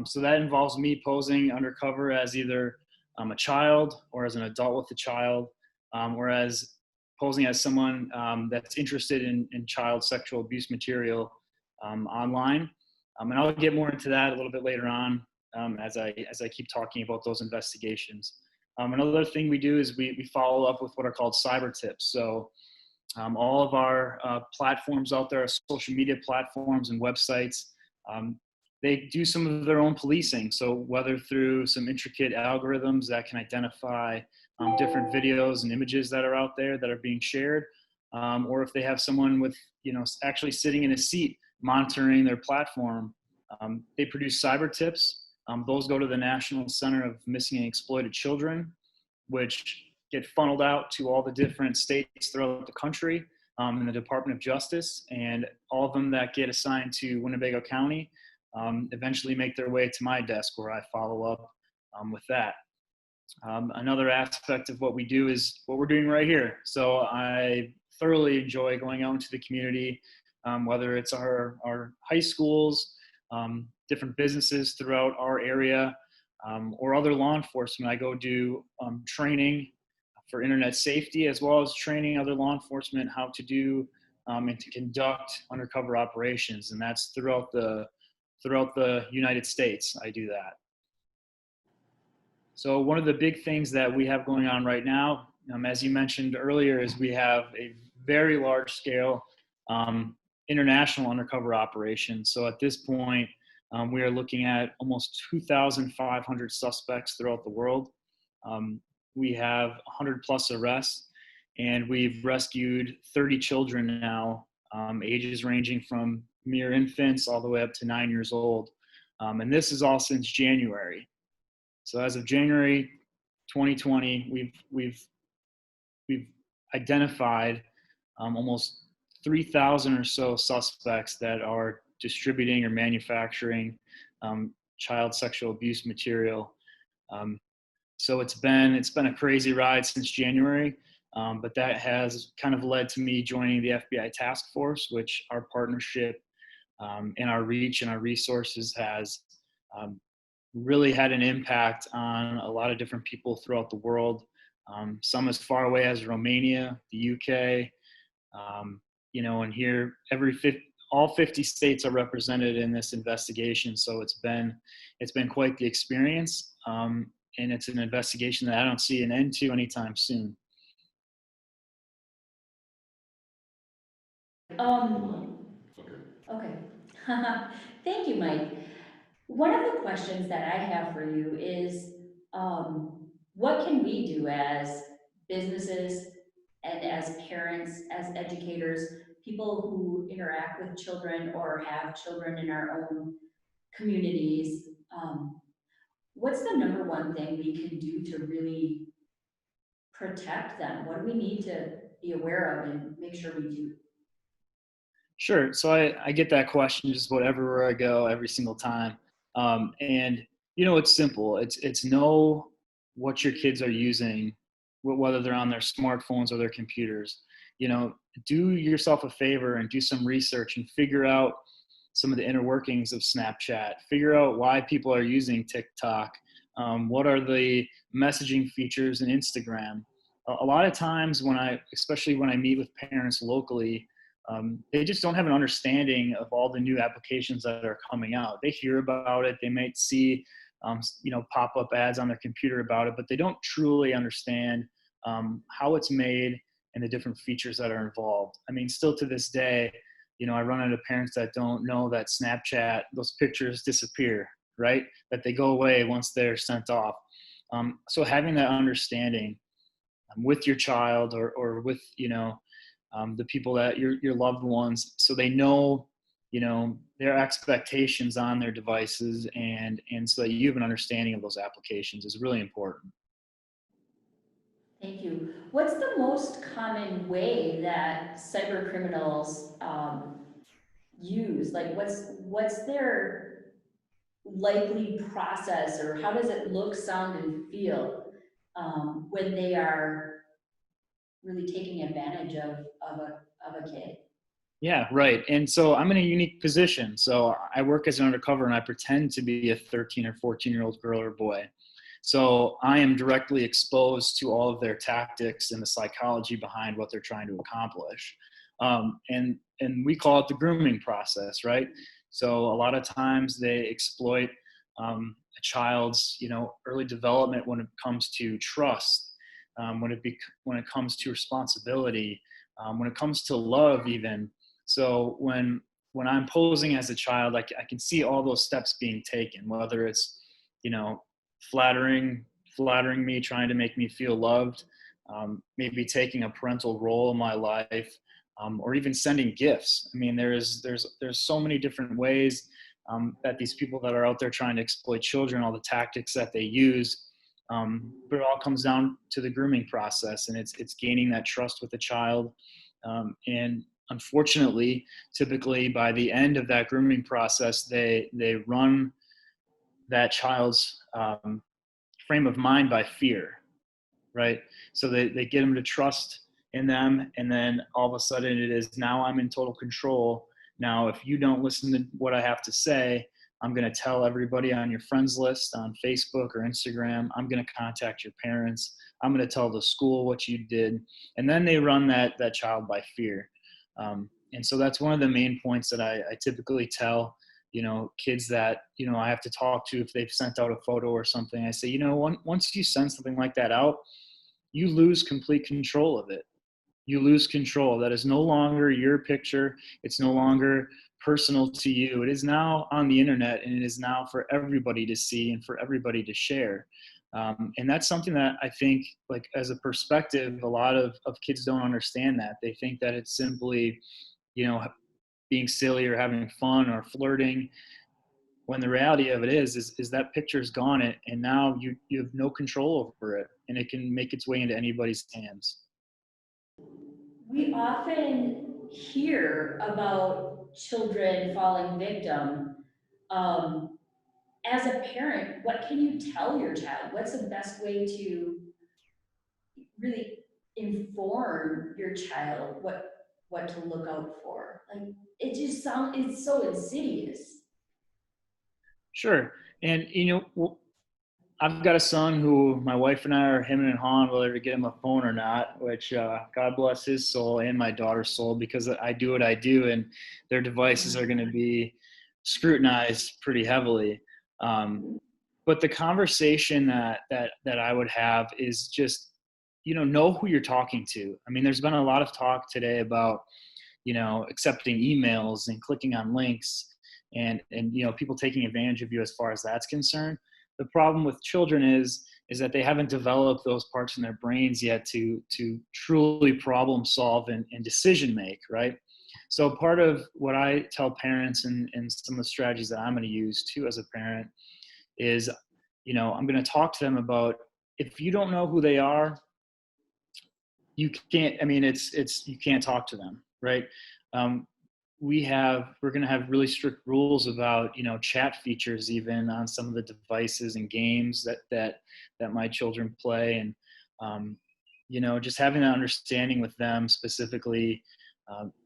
Speaker 14: So that involves me posing undercover as either a child or as an adult with a child, or as posing as someone that's interested in child sexual abuse material online. And I'll get more into that a little bit later on as I keep talking about those investigations. Another thing we do is we follow up with what are called cyber tips. So all of our platforms out there, social media platforms and websites, they do some of their own policing. So whether through some intricate algorithms that can identify different videos and images that are out there that are being shared, or if they have someone with, actually sitting in a seat monitoring their platform, they produce cyber tips. Those go to the National Center of Missing and Exploited Children, which get funneled out to all the different states throughout the country in the Department of Justice, and all of them that get assigned to Winnebago County eventually make their way to my desk where I follow up with that. Another aspect of what we do is what we're doing right here. So I thoroughly enjoy going out into the community, whether it's our high schools, different businesses throughout our area, or other law enforcement. I go do training for internet safety, as well as training other law enforcement how to do and to conduct undercover operations. And that's throughout the United States. I do that. So one of the big things that we have going on right now, as you mentioned earlier, is we have a very large scale international undercover operation. So at this point, we are looking at almost 2,500 suspects throughout the world. We have 100 plus arrests, and we've rescued 30 children now, ages ranging from mere infants all the way up to 9 years old. And this is all since January. So as of January 2020, we've identified almost 3,000 or so suspects that are distributing or manufacturing child sexual abuse material. So it's been a crazy ride since January, but that has kind of led to me joining the FBI task force, which our partnership and our reach and our resources has really had an impact on a lot of different people throughout the world. Some as far away as Romania, the UK, and here all 50 states are represented in this investigation. So it's been quite the experience. And it's an investigation that I don't see an end to anytime soon.
Speaker 12: Okay. Thank you, Mike. One of the questions that I have for you is, what can we do as businesses and as parents, as educators, people who interact with children or have children in our own communities? What's the number one thing we can do to really protect them? What do we need to be aware of and make sure we do?
Speaker 14: Sure. So I get that question just about everywhere I go, every single time. And it's simple. It's know what your kids are using, whether they're on their smartphones or their computers. Do yourself a favor and do some research and figure out some of the inner workings of Snapchat. Figure out why people are using TikTok. What are the messaging features in Instagram? A lot of times especially when I meet with parents locally, they just don't have an understanding of all the new applications that are coming out. They hear about it. They might see, pop-up ads on their computer about it, but they don't truly understand how it's made and the different features that are involved. I mean, still to this day, I run into parents that don't know that Snapchat, those pictures disappear, right? That they go away once they're sent off. So having that understanding with your child or with, the people that your loved ones, so they know, their expectations on their devices, and so that you have an understanding of those applications is really important.
Speaker 12: Thank you. What's the most common way that cyber criminals use? Like, what's their likely process, or how does it look, sound, and feel when they are really taking advantage of a kid?
Speaker 14: Yeah, right. And so I'm in a unique position. So I work as an undercover and I pretend to be a 13 or 14-year-old girl or boy. So I am directly exposed to all of their tactics and the psychology behind what they're trying to accomplish. And we call it the grooming process, right? So a lot of times they exploit a child's, early development when it comes to trust, when it comes to responsibility, when it comes to love even. So when I'm posing as a child, I can see all those steps being taken, whether it's, flattering me, trying to make me feel loved, maybe taking a parental role in my life, or even sending gifts. I mean, there's so many different ways that these people that are out there trying to exploit children, all the tactics that they use, but it all comes down to the grooming process, and it's gaining that trust with the child. And unfortunately, typically by the end of that grooming process, they run that child's frame of mind by fear, right? So they get them to trust in them, and then all of a sudden it is, now I'm in total control. Now, if you don't listen to what I have to say, I'm going to tell everybody on your friends list on Facebook or Instagram. I'm going to contact your parents. I'm going to tell the school what you did. And then they run that child by fear. And so that's one of the main points that I typically tell, kids that, I have to talk to if they've sent out a photo or something. I say, once you send something like that out, you lose complete control of it. You lose control. That is no longer your picture. It's no longer personal to you. It is now on the internet, and it is now for everybody to see and for everybody to share. And that's something that I think, like, as a perspective, a lot of kids don't understand that. They think that it's simply, being silly or having fun or flirting, when the reality of it is that picture is gone, and now you have no control over it, and it can make its way into anybody's hands.
Speaker 12: We often hear about children falling victim. As a parent, what can you tell your child? What's the best way to really inform your child what to look out for? Like, it's so insidious.
Speaker 14: Sure. And, I've got a son who my wife and I are hemming and hawing whether to get him a phone or not, which God bless his soul and my daughter's soul, because I do what I do, and their devices are going to be scrutinized pretty heavily. But the conversation that I would have is just, know who you're talking to. I mean, there's been a lot of talk today about, accepting emails and clicking on links, and people taking advantage of you as far as that's concerned. The problem with children is that they haven't developed those parts in their brains yet to truly problem solve and decision make, right? So part of what I tell parents and some of the strategies that I'm going to use too as a parent is, I'm going to talk to them about, if you don't know who they are, you can't, you can't talk to them, right? We're going to have really strict rules about, chat features even on some of the devices and games that my children play. And, just having that understanding with them specifically,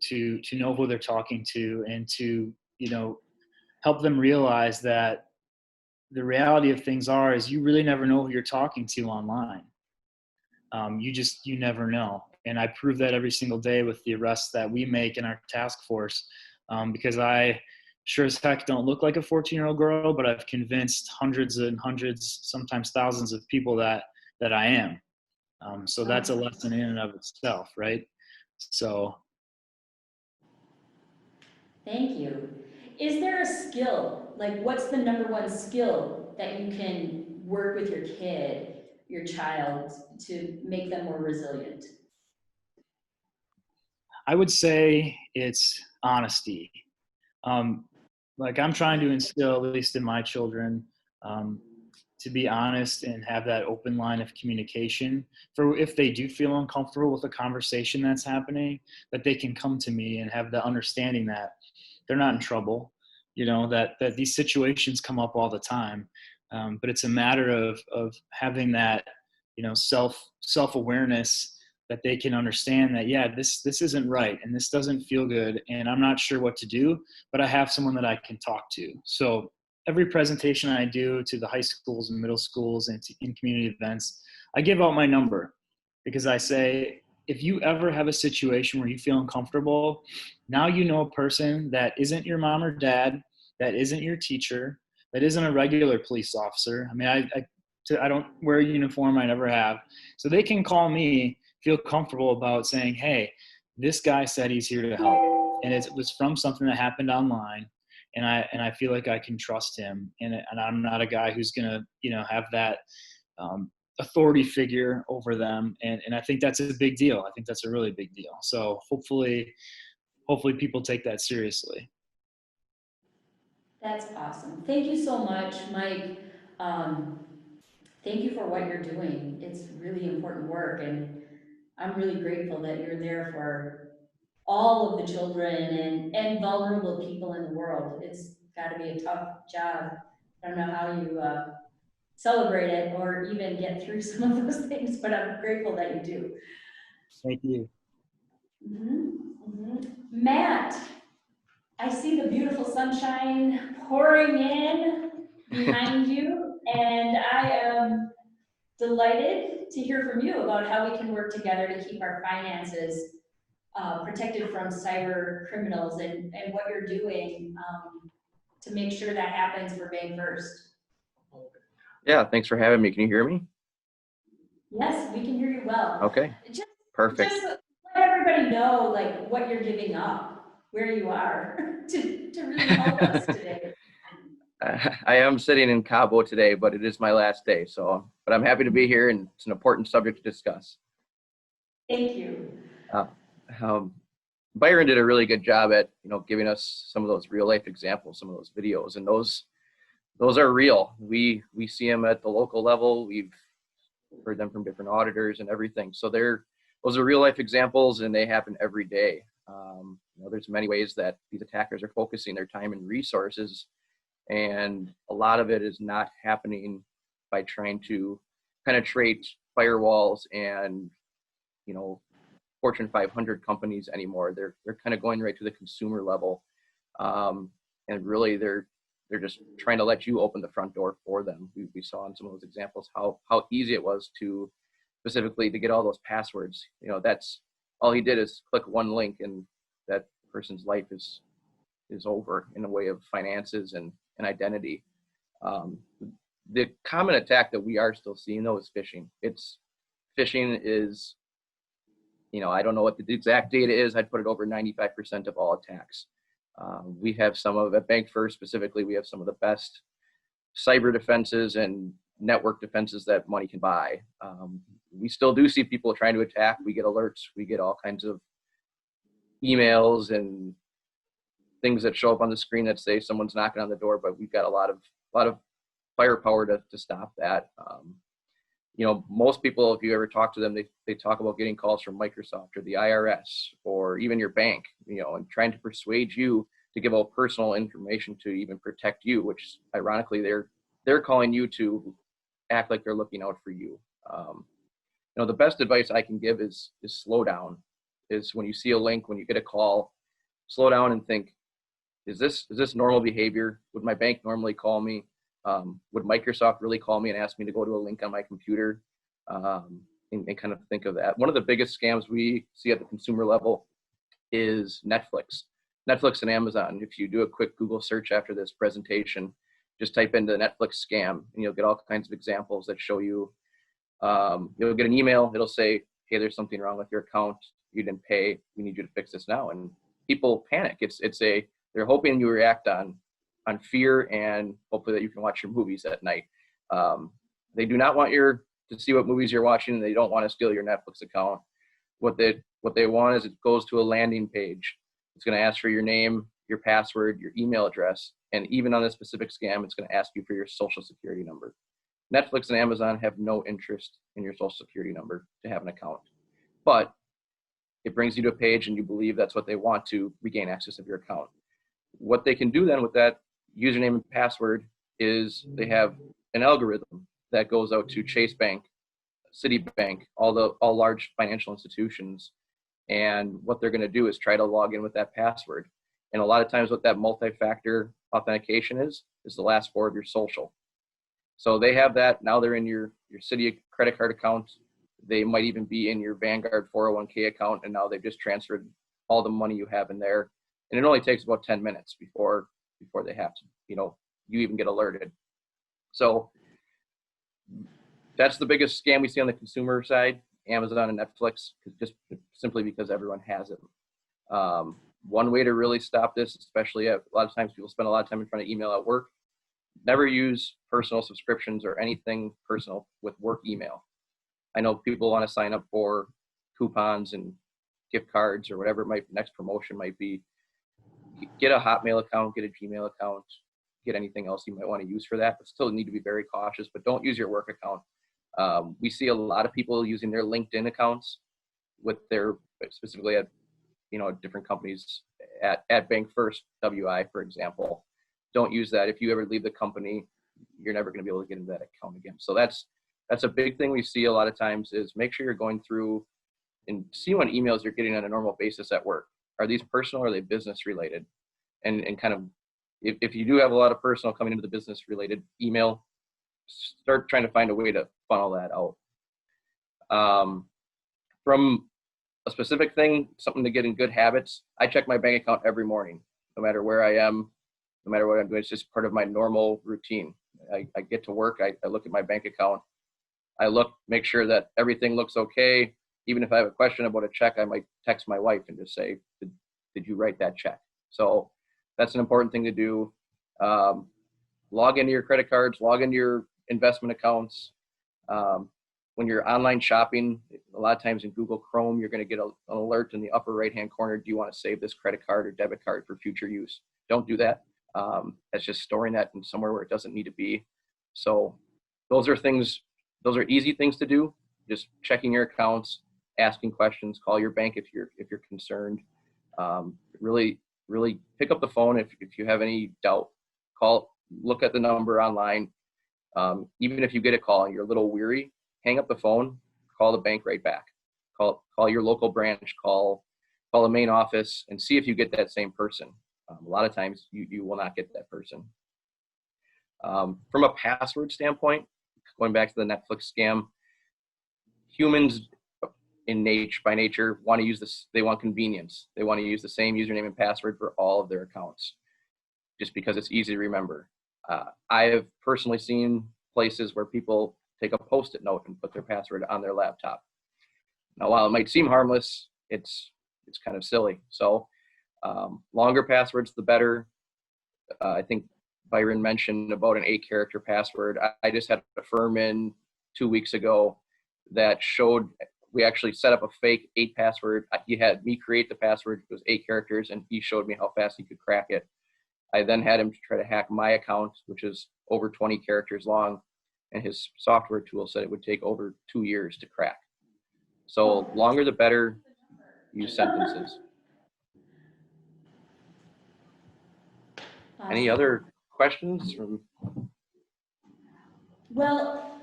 Speaker 14: to know who they're talking to, and to, help them realize that the reality of things is you really never know who you're talking to online. You never know. And I prove that every single day with the arrests that we make in our task force, because I sure as heck don't look like a 14-year-old girl, but I've convinced hundreds and hundreds, sometimes thousands of people that I am. So that's a lesson in and of itself, right? So.
Speaker 12: Thank you. Is there a skill, like what's the number one skill that you can work with your kid, your child, to make them more resilient?
Speaker 14: I would say it's honesty. Like, I'm trying to instill, at least in my children, to be honest and have that open line of communication, for if they do feel uncomfortable with the conversation that's happening, that they can come to me and have the understanding that they're not in trouble, that these situations come up all the time. But it's a matter of having that, self-awareness, that they can understand that, yeah, this isn't right, and this doesn't feel good, and I'm not sure what to do, but I have someone that I can talk to. So every presentation I do to the high schools and middle schools and in community events, I give out my number because I say, if you ever have a situation where you feel uncomfortable, now you know a person that isn't your mom or dad, that isn't your teacher, that isn't a regular police officer. I mean, I don't wear a uniform, I never have. So they can call me, feel comfortable about saying, hey, this guy said he's here to help. And it was from something that happened online. And I feel like I can trust him. And I'm not a guy who's gonna, have that authority figure over them. And I think that's a big deal. I think that's a really big deal. So hopefully people take that seriously.
Speaker 12: That's awesome. Thank you so much, Mike. Thank you for what you're doing. It's really important work, and I'm really grateful that you're there for all of the children and vulnerable people in the world. It's got to be a tough job. I don't know how you celebrate it or even get through some of those things, but I'm grateful that you do.
Speaker 14: Thank you.
Speaker 12: Matt, I see the beautiful sunshine pouring in behind you, and I am delighted to hear from you about how we can work together to keep our finances protected from cyber criminals and what you're doing to make sure that happens for Bank First.
Speaker 15: Yeah, thanks for having me. Can you hear me?
Speaker 12: Yes, we can hear you well.
Speaker 15: Okay, perfect.
Speaker 12: Just let everybody know like what you're giving up, where you are to really help us today.
Speaker 15: I am sitting in Cabo today, but it is my last day. But I'm happy to be here, and it's an important subject to discuss.
Speaker 12: Thank you.
Speaker 15: Byron did a really good job at giving us some of those real life examples, some of those videos, and those are real. We see them at the local level. We've heard them from different auditors and everything. So those are real life examples, and they happen every day. There's many ways that these attackers are focusing their time and resources, and a lot of it is not happening by trying to penetrate firewalls and Fortune 500 companies anymore. They're kind of going right to the consumer level, and really they're just trying to let you open the front door for them. We saw in some of those examples how easy it was to specifically to get all those passwords. That's all he did is click one link, and that person's life is over in a way of finances and identity. The common attack that we are still seeing though is phishing. Phishing is, I don't know what the exact data is. I'd put it over 95% of all attacks. We have some of, at Bank First specifically, we have some of the best cyber defenses and network defenses that money can buy. We still do see people trying to attack. We get alerts. We get all kinds of emails and things that show up on the screen that say someone's knocking on the door, but we've got a lot of firepower to stop that. Most people, if you ever talk to them, they talk about getting calls from Microsoft or the IRS or even your bank, and trying to persuade you to give out personal information to even protect you, which ironically they're calling you to act like they're looking out for you. The best advice I can give is slow down. Is when you see a link, when you get a call, slow down and think, is this normal behavior? Would my bank normally call me? Would Microsoft really call me and ask me to go to a link on my computer? And kind of think of that. One of the biggest scams we see at the consumer level is Netflix and Amazon. If you do a quick Google search after this presentation, just type into Netflix scam, and you'll get all kinds of examples that show you. You'll get an email. It'll say, hey, there's something wrong with your account. You didn't pay. We need you to fix this now. And people panic. They're hoping you react on fear and hopefully that you can watch your movies at night. They do not want to see what movies you're watching, and they don't want to steal your Netflix account. What they want is it goes to a landing page. It's going to ask for your name, your password, your email address, and even on this specific scam, it's going to ask you for your social security number. Netflix and Amazon have no interest in your social security number to have an account, but it brings you to a page and you believe that's what they want to regain access of your account. What they can do then with that username and password is they have an algorithm that goes out to Chase Bank, Citibank, all large financial institutions. And what they're going to do is try to log in with that password. And a lot of times with that multi-factor authentication is the last four of your social. So they have that. Now they're in your city credit card account. They might even be in your Vanguard 401k account, and now they've just transferred all the money you have in there. And it only takes about 10 minutes before they have to, you even get alerted. So that's the biggest scam we see on the consumer side, Amazon and Netflix, just simply because everyone has it. One way to really stop this, especially a lot of times people spend a lot of time in front of email at work, never use personal subscriptions or anything personal with work email. I know people want to sign up for coupons and gift cards or whatever next promotion might be. Get a Hotmail account, get a Gmail account, get anything else you might want to use for that, but still need to be very cautious, but don't use your work account. We see a lot of people using their LinkedIn accounts specifically at, different companies at Bank First WI, for example. Don't use that. If you ever leave the company, you're never going to be able to get into that account again. So that's a big thing we see a lot of times is make sure you're going through and see what emails you're getting on a normal basis at work. Are these personal or are they business related? And kind of, if you do have a lot of personal coming into the business related email, start trying to find a way to funnel that out. From a specific thing, something to get in good habits, I check my bank account every morning, no matter where I am, no matter what I'm doing. It's just part of my normal routine. I get to work, I look at my bank account, make sure that everything looks okay. Even if I have a question about a check, I might text my wife and just say, did you write that check? So that's an important thing to do. Log into your credit cards, log into your investment accounts. When you're online shopping, a lot of times in Google Chrome, you're going to get an alert in the upper right-hand corner. Do you want to save this credit card or debit card for future use? Don't do that. That's just storing that in somewhere where it doesn't need to be. So those are easy things to do. Just checking your accounts, asking questions, call your bank if you're concerned. Really pick up the phone if you have any doubt. Look at the number online. Even if you get a call and you're a little weary, hang up the phone, call the bank right back. Call your local branch, call the main office, and see if you get that same person. A lot of times you will not get that person. From a password standpoint, going back to the Netflix scam, humans by nature want to use this. They want convenience. They want to use the same username and password for all of their accounts, just because it's easy to remember. I have personally seen places where people take a Post-it note and put their password on their laptop. Now, while it might seem harmless, it's kind of silly. So longer passwords, the better. I think Byron mentioned about an 8-character password. I just had a firm in 2 weeks ago that showed we actually set up a fake 8 password. He had me create the password. It was 8 characters, and he showed me how fast he could crack it. I then had him try to hack my account, which is over 20 characters long, and his software tool said it would take over 2 years to crack. So longer the better. Use sentences.
Speaker 12: Awesome.
Speaker 15: Any other questions from?
Speaker 12: Well,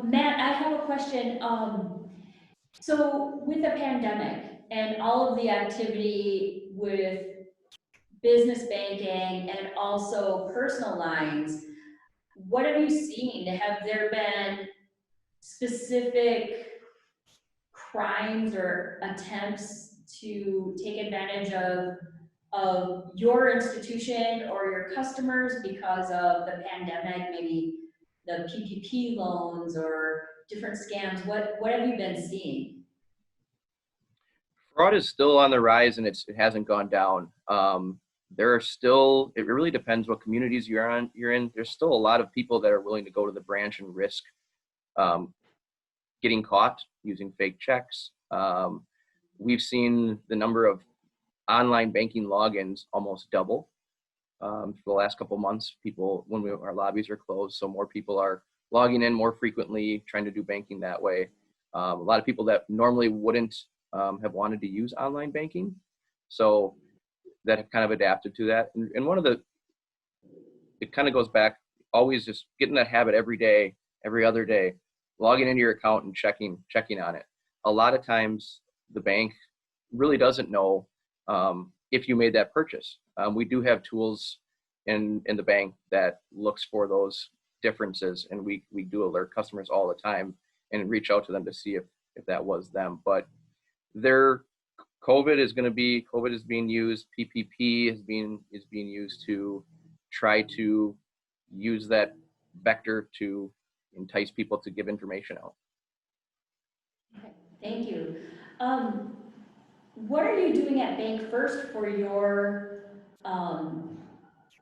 Speaker 12: Matt, I have a question. So with the pandemic and all of the activity with business banking and also personal lines, what have you seen? Have there been specific crimes or attempts to take advantage of your institution or your customers because of the pandemic, maybe the PPP loans or different scams? What have you been seeing?
Speaker 15: Fraud is still on the rise, and it hasn't gone down. There are still, it really depends what communities you're in. There's still a lot of people that are willing to go to the branch and risk getting caught using fake checks. We've seen the number of online banking logins almost double for the last couple months. Our lobbies are closed, so more people are logging in more frequently, trying to do banking that way. A lot of people that normally wouldn't have wanted to use online banking, so that have kind of adapted to that. And it kind of goes back, always just getting that habit every day, every other day, logging into your account and checking on it. A lot of times the bank really doesn't know if you made that purchase. We do have tools in the bank that looks for those differences, and we do alert customers all the time and reach out to them to see if that was them. But their COVID is being used, PPP is being used to try to use that vector to entice people to give information out.
Speaker 12: Okay, thank you. What are you doing at Bank First for your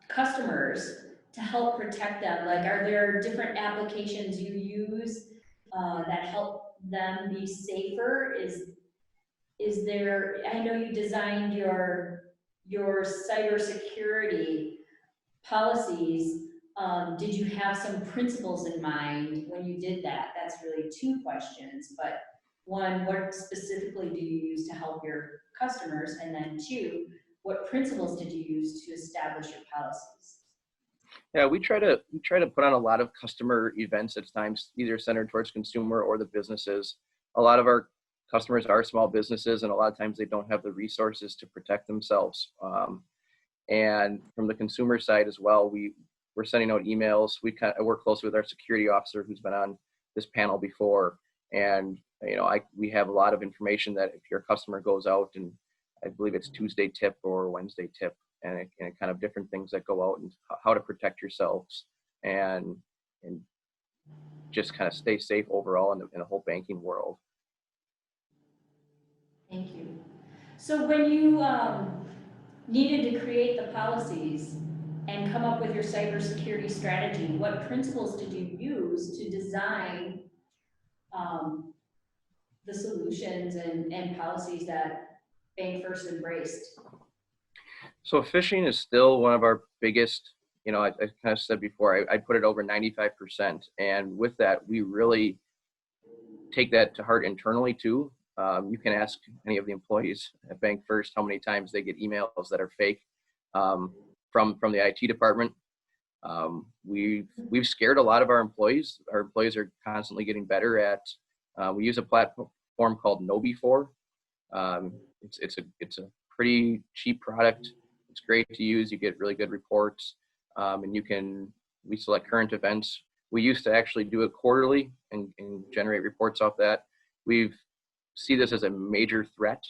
Speaker 12: customers to help protect them? Like, are there different applications you use that help them be safer? Is there, I know you designed your cybersecurity policies. Did you have some principles in mind when you did that? That's really two questions, but one, what specifically do you use to help your customers? And then two, what principles did you use to establish your policies?
Speaker 15: Yeah, we try to put on a lot of customer events at times, either centered towards consumer or the businesses. A lot of our customers are small businesses, and a lot of times they don't have the resources to protect themselves. And from the consumer side as well, we're sending out emails. We work closely with our security officer who's been on this panel before. And we have a lot of information that if your customer goes out, and I believe it's Tuesday tip or Wednesday tip, and kind of different things that go out and how to protect yourselves and just kind of stay safe overall in the whole banking world.
Speaker 12: Thank you. So when you needed to create the policies and come up with your cybersecurity strategy, what principles did you use to design the solutions and policies that Bank First embraced?
Speaker 15: So phishing is still one of our biggest, I kind of said before, I put it over 95%. And with that, we really take that to heart internally too. You can ask any of the employees at Bank First how many times they get emails that are fake from the IT department. We've scared a lot of our employees. Our employees are constantly getting better at. We use a platform called KnowBe4. It's a pretty cheap product. It's great to use. You get really good reports, and we select current events. We used to actually do it quarterly and generate reports off that. We've see this as a major threat,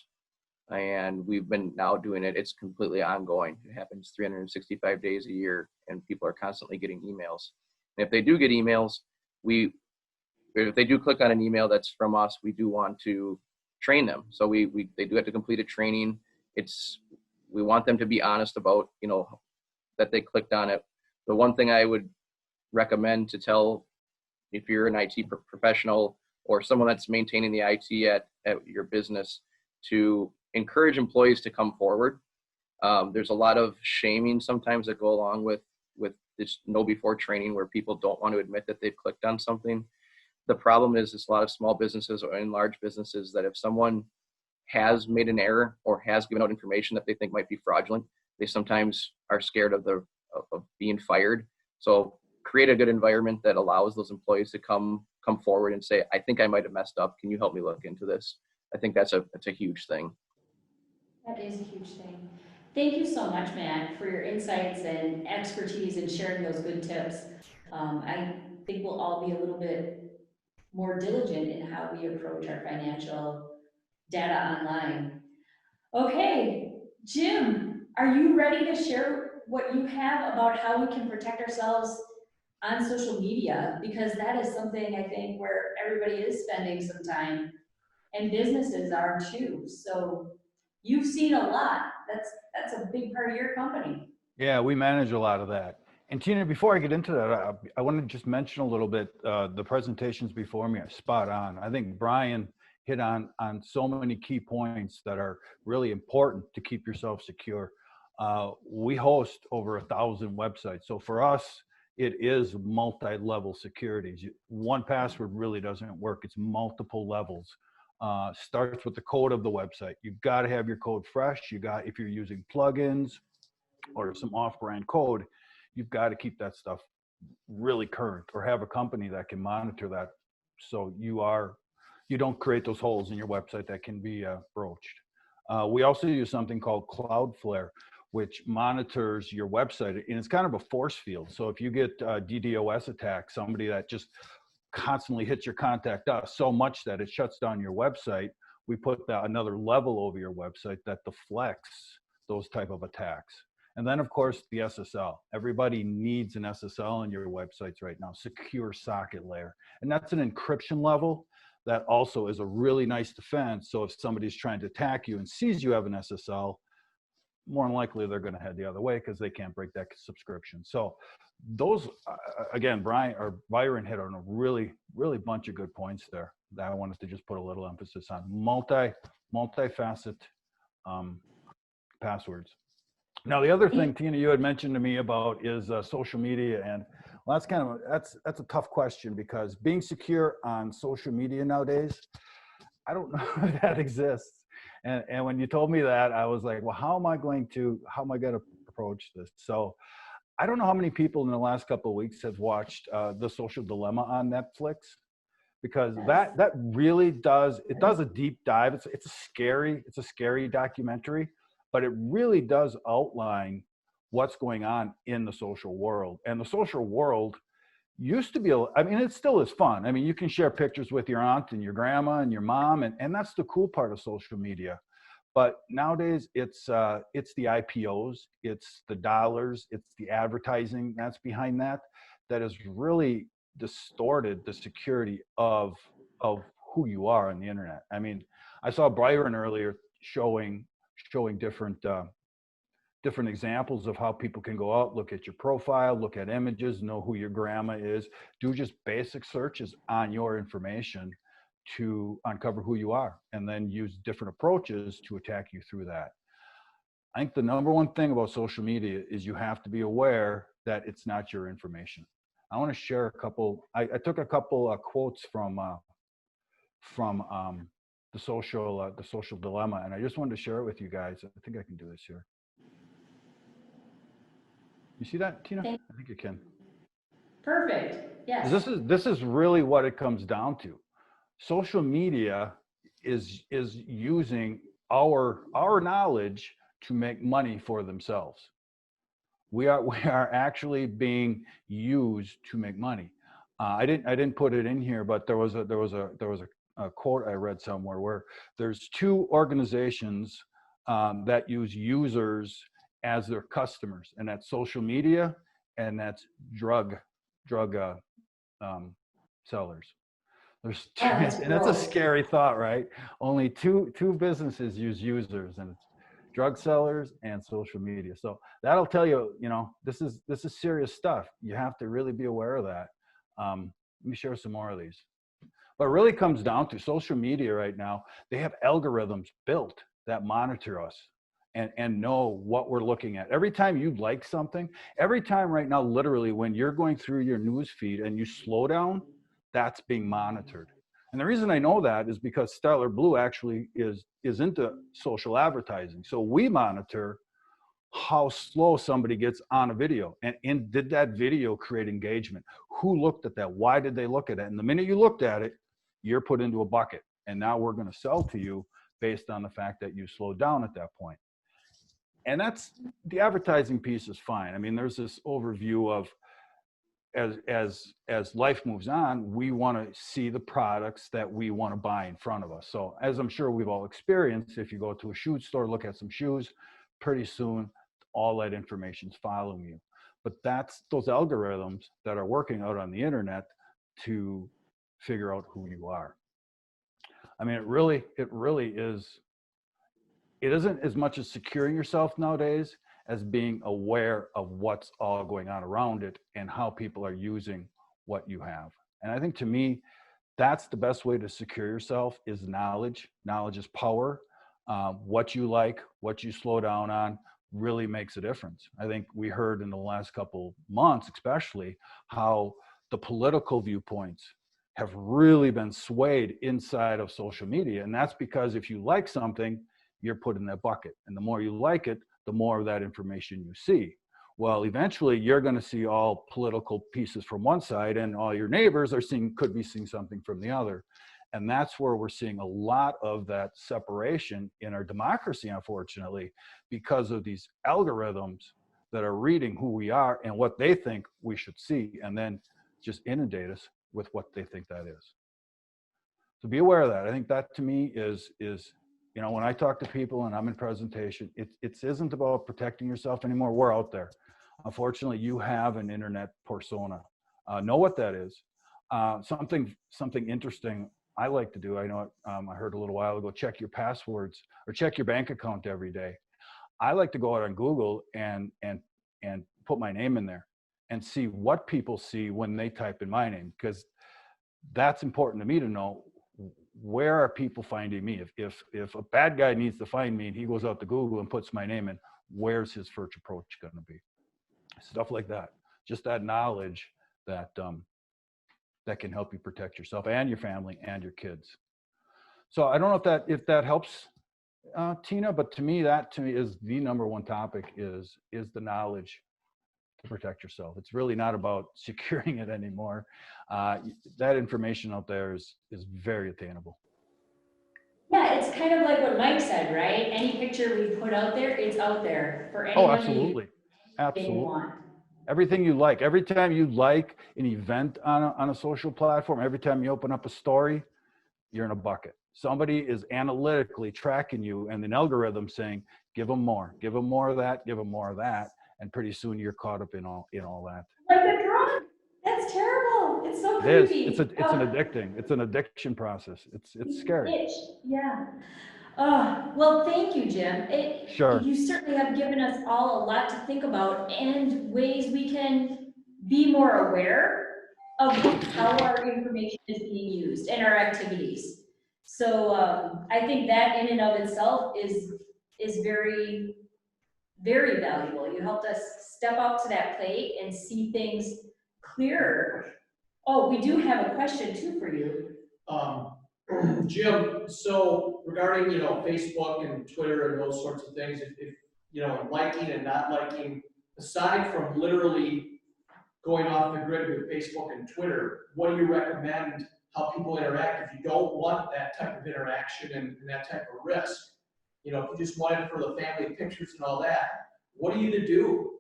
Speaker 15: and we've been now doing it. It's completely ongoing. It happens 365 days a year, and people are constantly getting emails. And if they do get emails, if they do click on an email that's from us, we do want to train them. So they do have to complete a training. We want them to be honest about, that they clicked on it. The one thing I would recommend to tell, if you're an IT professional or someone that's maintaining the IT at your business, to encourage employees to come forward. There's a lot of shaming sometimes that go along with this KnowBe4 training, where people don't want to admit that they've clicked on something. The problem is a lot of small businesses or in large businesses that if someone has made an error or has given out information that they think might be fraudulent, they sometimes are scared of being fired. So create a good environment that allows those employees to come forward and say, I think I might have messed up. Can you help me look into this? I think that's a huge thing.
Speaker 12: That is a huge thing. Thank you so much, Matt, for your insights and expertise and sharing those good tips. I think we'll all be a little bit more diligent in how we approach our financial data online. Okay, Jim, are you ready to share what you have about how we can protect ourselves on social media? Because that is something I think where everybody is spending some time, and businesses are too. So you've seen a lot. That's a big part of your company.
Speaker 16: Yeah, we manage a lot of that. And Tina, before I get into that, I want to just mention a little bit, the presentations before me are spot on. I think Brian hit on so many key points that are really important to keep yourself secure. We host over 1,000 websites. So for us, it is multi-level security. One password really doesn't work. It's multiple levels. Starts with the code of the website. You've got to have your code fresh. If you're using plugins or some off-brand code, you've got to keep that stuff really current, or have a company that can monitor that, so you don't create those holes in your website that can be broached. We also use something called Cloudflare, which monitors your website, and it's kind of a force field. So if you get a DDoS attack, somebody that just constantly hits your contact us so much that it shuts down your website, we put another level over your website that deflects those type of attacks. And then of course the SSL. Everybody needs an SSL on your websites right now, secure socket layer. And that's an encryption level that also is a really nice defense. So if somebody's trying to attack you and sees you have an SSL, more than likely they're going to head the other way because they can't break that subscription. So those, again, Byron hit on a really bunch of good points there that I wanted to just put a little emphasis on. Multi-facet passwords. Now, the other thing, Tina, you had mentioned to me about is social media, and well, that's a tough question because being secure on social media nowadays, I don't know if that exists. And when you told me that, I was like, well, how am I going to approach this? So I don't know how many people in the last couple of weeks have watched The Social Dilemma on Netflix, because that really does a deep dive. It's a scary documentary, but it really does outline what's going on in the social world. And the social world used to be, it still is fun. I mean, you can share pictures with your aunt and your grandma and your mom, and that's the cool part of social media. But nowadays, it's the IPOs, it's the dollars, it's the advertising that's behind that has really distorted the security of who you are on the internet. I mean, I saw Byron earlier showing different examples of how people can go out, look at your profile, look at images, know who your grandma is, do just basic searches on your information to uncover who you are, and then use different approaches to attack you through that. I think the number one thing about social media is you have to be aware that it's not your information. I want to share a couple, I took a couple quotes from the social dilemma, and I just wanted to share it with you guys. I think I can do this here. You see that, Tina? I think you can.
Speaker 12: Perfect. Yes.
Speaker 16: This is really what it comes down to. Social media is using our knowledge to make money for themselves. We are actually being used to make money. I didn't put it in here, but there was a quote I read somewhere where there's two organizations that use users as their customers, and that's social media and that's drug sellers. There's two, and that's a scary thought, right? Only two businesses use users, and it's drug sellers and social media. So that'll tell you, this is serious stuff. You have to really be aware of that. Let me share some more of these. But it really comes down to social media right now. They have algorithms built that monitor us and know what we're looking at. Every time you like something, every time right now, literally when you're going through your news feed and you slow down, that's being monitored. And the reason I know that is because Stellar Blue actually is into social advertising. So we monitor how slow somebody gets on a video, and did that video create engagement? Who looked at that? Why did they look at it? And the minute you looked at it, you're put into a bucket. And now we're going to sell to you based on the fact that you slowed down at that point. And that's, the advertising piece is fine. I mean, there's this overview of as life moves on, we want to see the products that we want to buy in front of us. So as I'm sure we've all experienced, if you go to a shoe store, look at some shoes, pretty soon all that information's following you. But that's those algorithms that are working out on the internet to figure out who you are. I mean, it really is. It isn't as much as securing yourself nowadays as being aware of what's all going on around it and how people are using what you have. And I think, to me, that's the best way to secure yourself, is knowledge. Knowledge is power. What you like, what you slow down on really makes a difference. I think we heard in the last couple months, especially, how the political viewpoints have really been swayed inside of social media. And that's because if you like something, you're put in that bucket. And the more you like it, the more of that information you see. Well, eventually you're going to see all political pieces from one side, and all your neighbors could be seeing something from the other. And that's where we're seeing a lot of that separation in our democracy, unfortunately, because of these algorithms that are reading who we are and what they think we should see, and then just inundate us with what they think that is. So be aware of that. I think that to me is you know, when I talk to people and I'm in presentation, it isn't about protecting yourself anymore. We're out there. Unfortunately, you have an internet persona. Know what that is. Something interesting I like to do, I know I heard a little while ago, check your passwords or check your bank account every day. I like to go out on Google and put my name in there and see what people see when they type in my name, because that's important to me to know. Where are people finding me? If a bad guy needs to find me and he goes out to Google and puts my name in, where's his first approach going to be? Stuff like that. Just that knowledge that that can help you protect yourself and your family and your kids. So I don't know if that helps, Tina, but to me is the number one topic is the knowledge to protect yourself. It's really not about securing it anymore. That information out there is very attainable.
Speaker 12: Yeah, it's kind of like what Mike said, right? Any picture we put out there, it's out there for anyone.
Speaker 16: Oh, absolutely. Absolutely.
Speaker 12: Want.
Speaker 16: Everything you like. Every time you like an event on a social platform, every time you open up a story, you're in a bucket. Somebody is analytically tracking you and an algorithm saying, give them more of that, give them more of that. And pretty soon you're caught up in all that.
Speaker 12: Like a drug. That's terrible. It's so
Speaker 16: It is.
Speaker 12: creepy.
Speaker 16: It's an addiction process. It's scary.
Speaker 12: Itch. Yeah. Well, thank you, Jim.
Speaker 16: Sure.
Speaker 12: You certainly have given us all a lot to think about and ways we can be more aware of how our information is being used and our activities. So I think that in and of itself is very, very valuable. You helped us step up to that plate and see things clearer. Oh, we do have a question too for you.
Speaker 13: Jim, so regarding, you know, Facebook and Twitter and those sorts of things, if you know, liking and not liking, aside from literally going off the grid with Facebook and Twitter, what do you recommend how people interact if you don't want that type of interaction and that type of risk? You know, if you just want it for the family pictures and all that, what are you to do?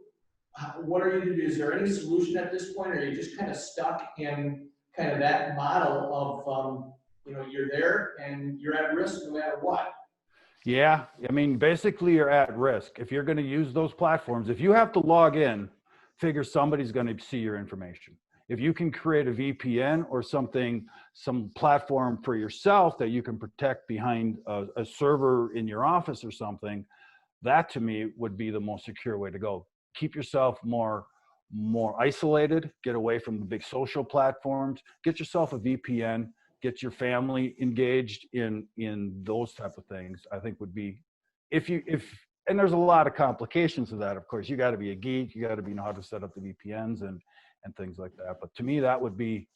Speaker 13: What are you to do? Is there any solution at this point, or are you just kind of stuck in kind of that model of, you know, you're there and you're at risk no matter what?
Speaker 16: Yeah, I mean, basically you're at risk. If you're going to use those platforms, if you have to log in, figure somebody's going to see your information. If you can create a VPN or something, some platform for yourself that you can protect behind a server in your office or something, that to me would be the most secure way to go. Keep yourself more isolated, get away from the big social platforms, get yourself a VPN, get your family engaged in those type of things. I think would be, and there's a lot of complications to that. Of course, you got to be a geek, you got to know how to set up the VPNs and things like that. But to me, that would be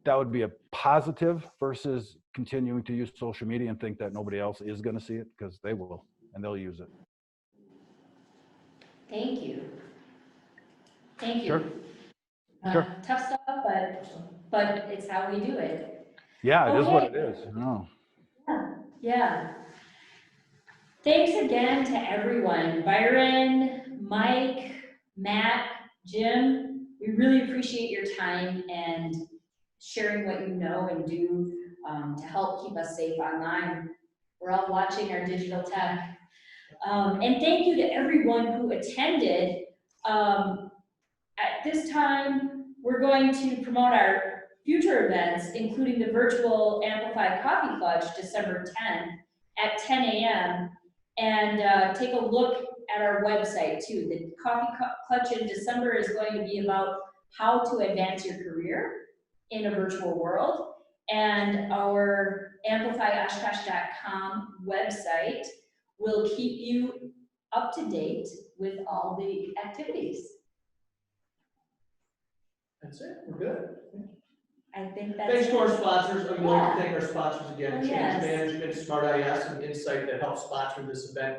Speaker 16: a positive versus continuing to use social media and think that nobody else is going to see it, because they will, and they'll use it.
Speaker 12: Thank you. Thank you.
Speaker 16: Sure. Sure.
Speaker 12: Tough stuff, but it's how we do it.
Speaker 16: Yeah, it is what it is. No.
Speaker 12: Yeah. Thanks again to everyone. Byron, Mike, Matt, Jim, we really appreciate your time and sharing what you know and do to help keep us safe online. We're all watching our digital tech. And thank you to everyone who attended. At this time, we're going to promote our future events, including the virtual Amplify Coffee Clutch, December 10th at 10 a.m. And take a look at our website too. The Coffee Clutch in December is going to be about how to advance your career in a virtual world. And our amplifyoshkosh.com website will keep you up to date with all the activities.
Speaker 13: That's it, we're good.
Speaker 12: I think that's
Speaker 13: Thanks
Speaker 12: it.
Speaker 13: to our sponsors. I'd like to thank our sponsors again,
Speaker 12: Oh,
Speaker 13: Change
Speaker 12: yes.
Speaker 13: Management, Smart IS, and Insight that helped sponsor this event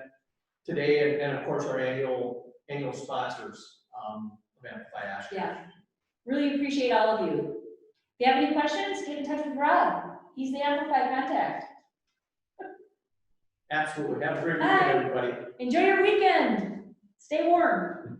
Speaker 13: today, and of course our annual sponsors of Amplify Oshkosh.
Speaker 12: Yeah, really appreciate all of you. If you have any questions, get in touch with Rob. He's the Amplify contact.
Speaker 13: Absolutely. Have a great weekend,
Speaker 12: Hi.
Speaker 13: everybody.
Speaker 12: Enjoy your weekend. Stay warm.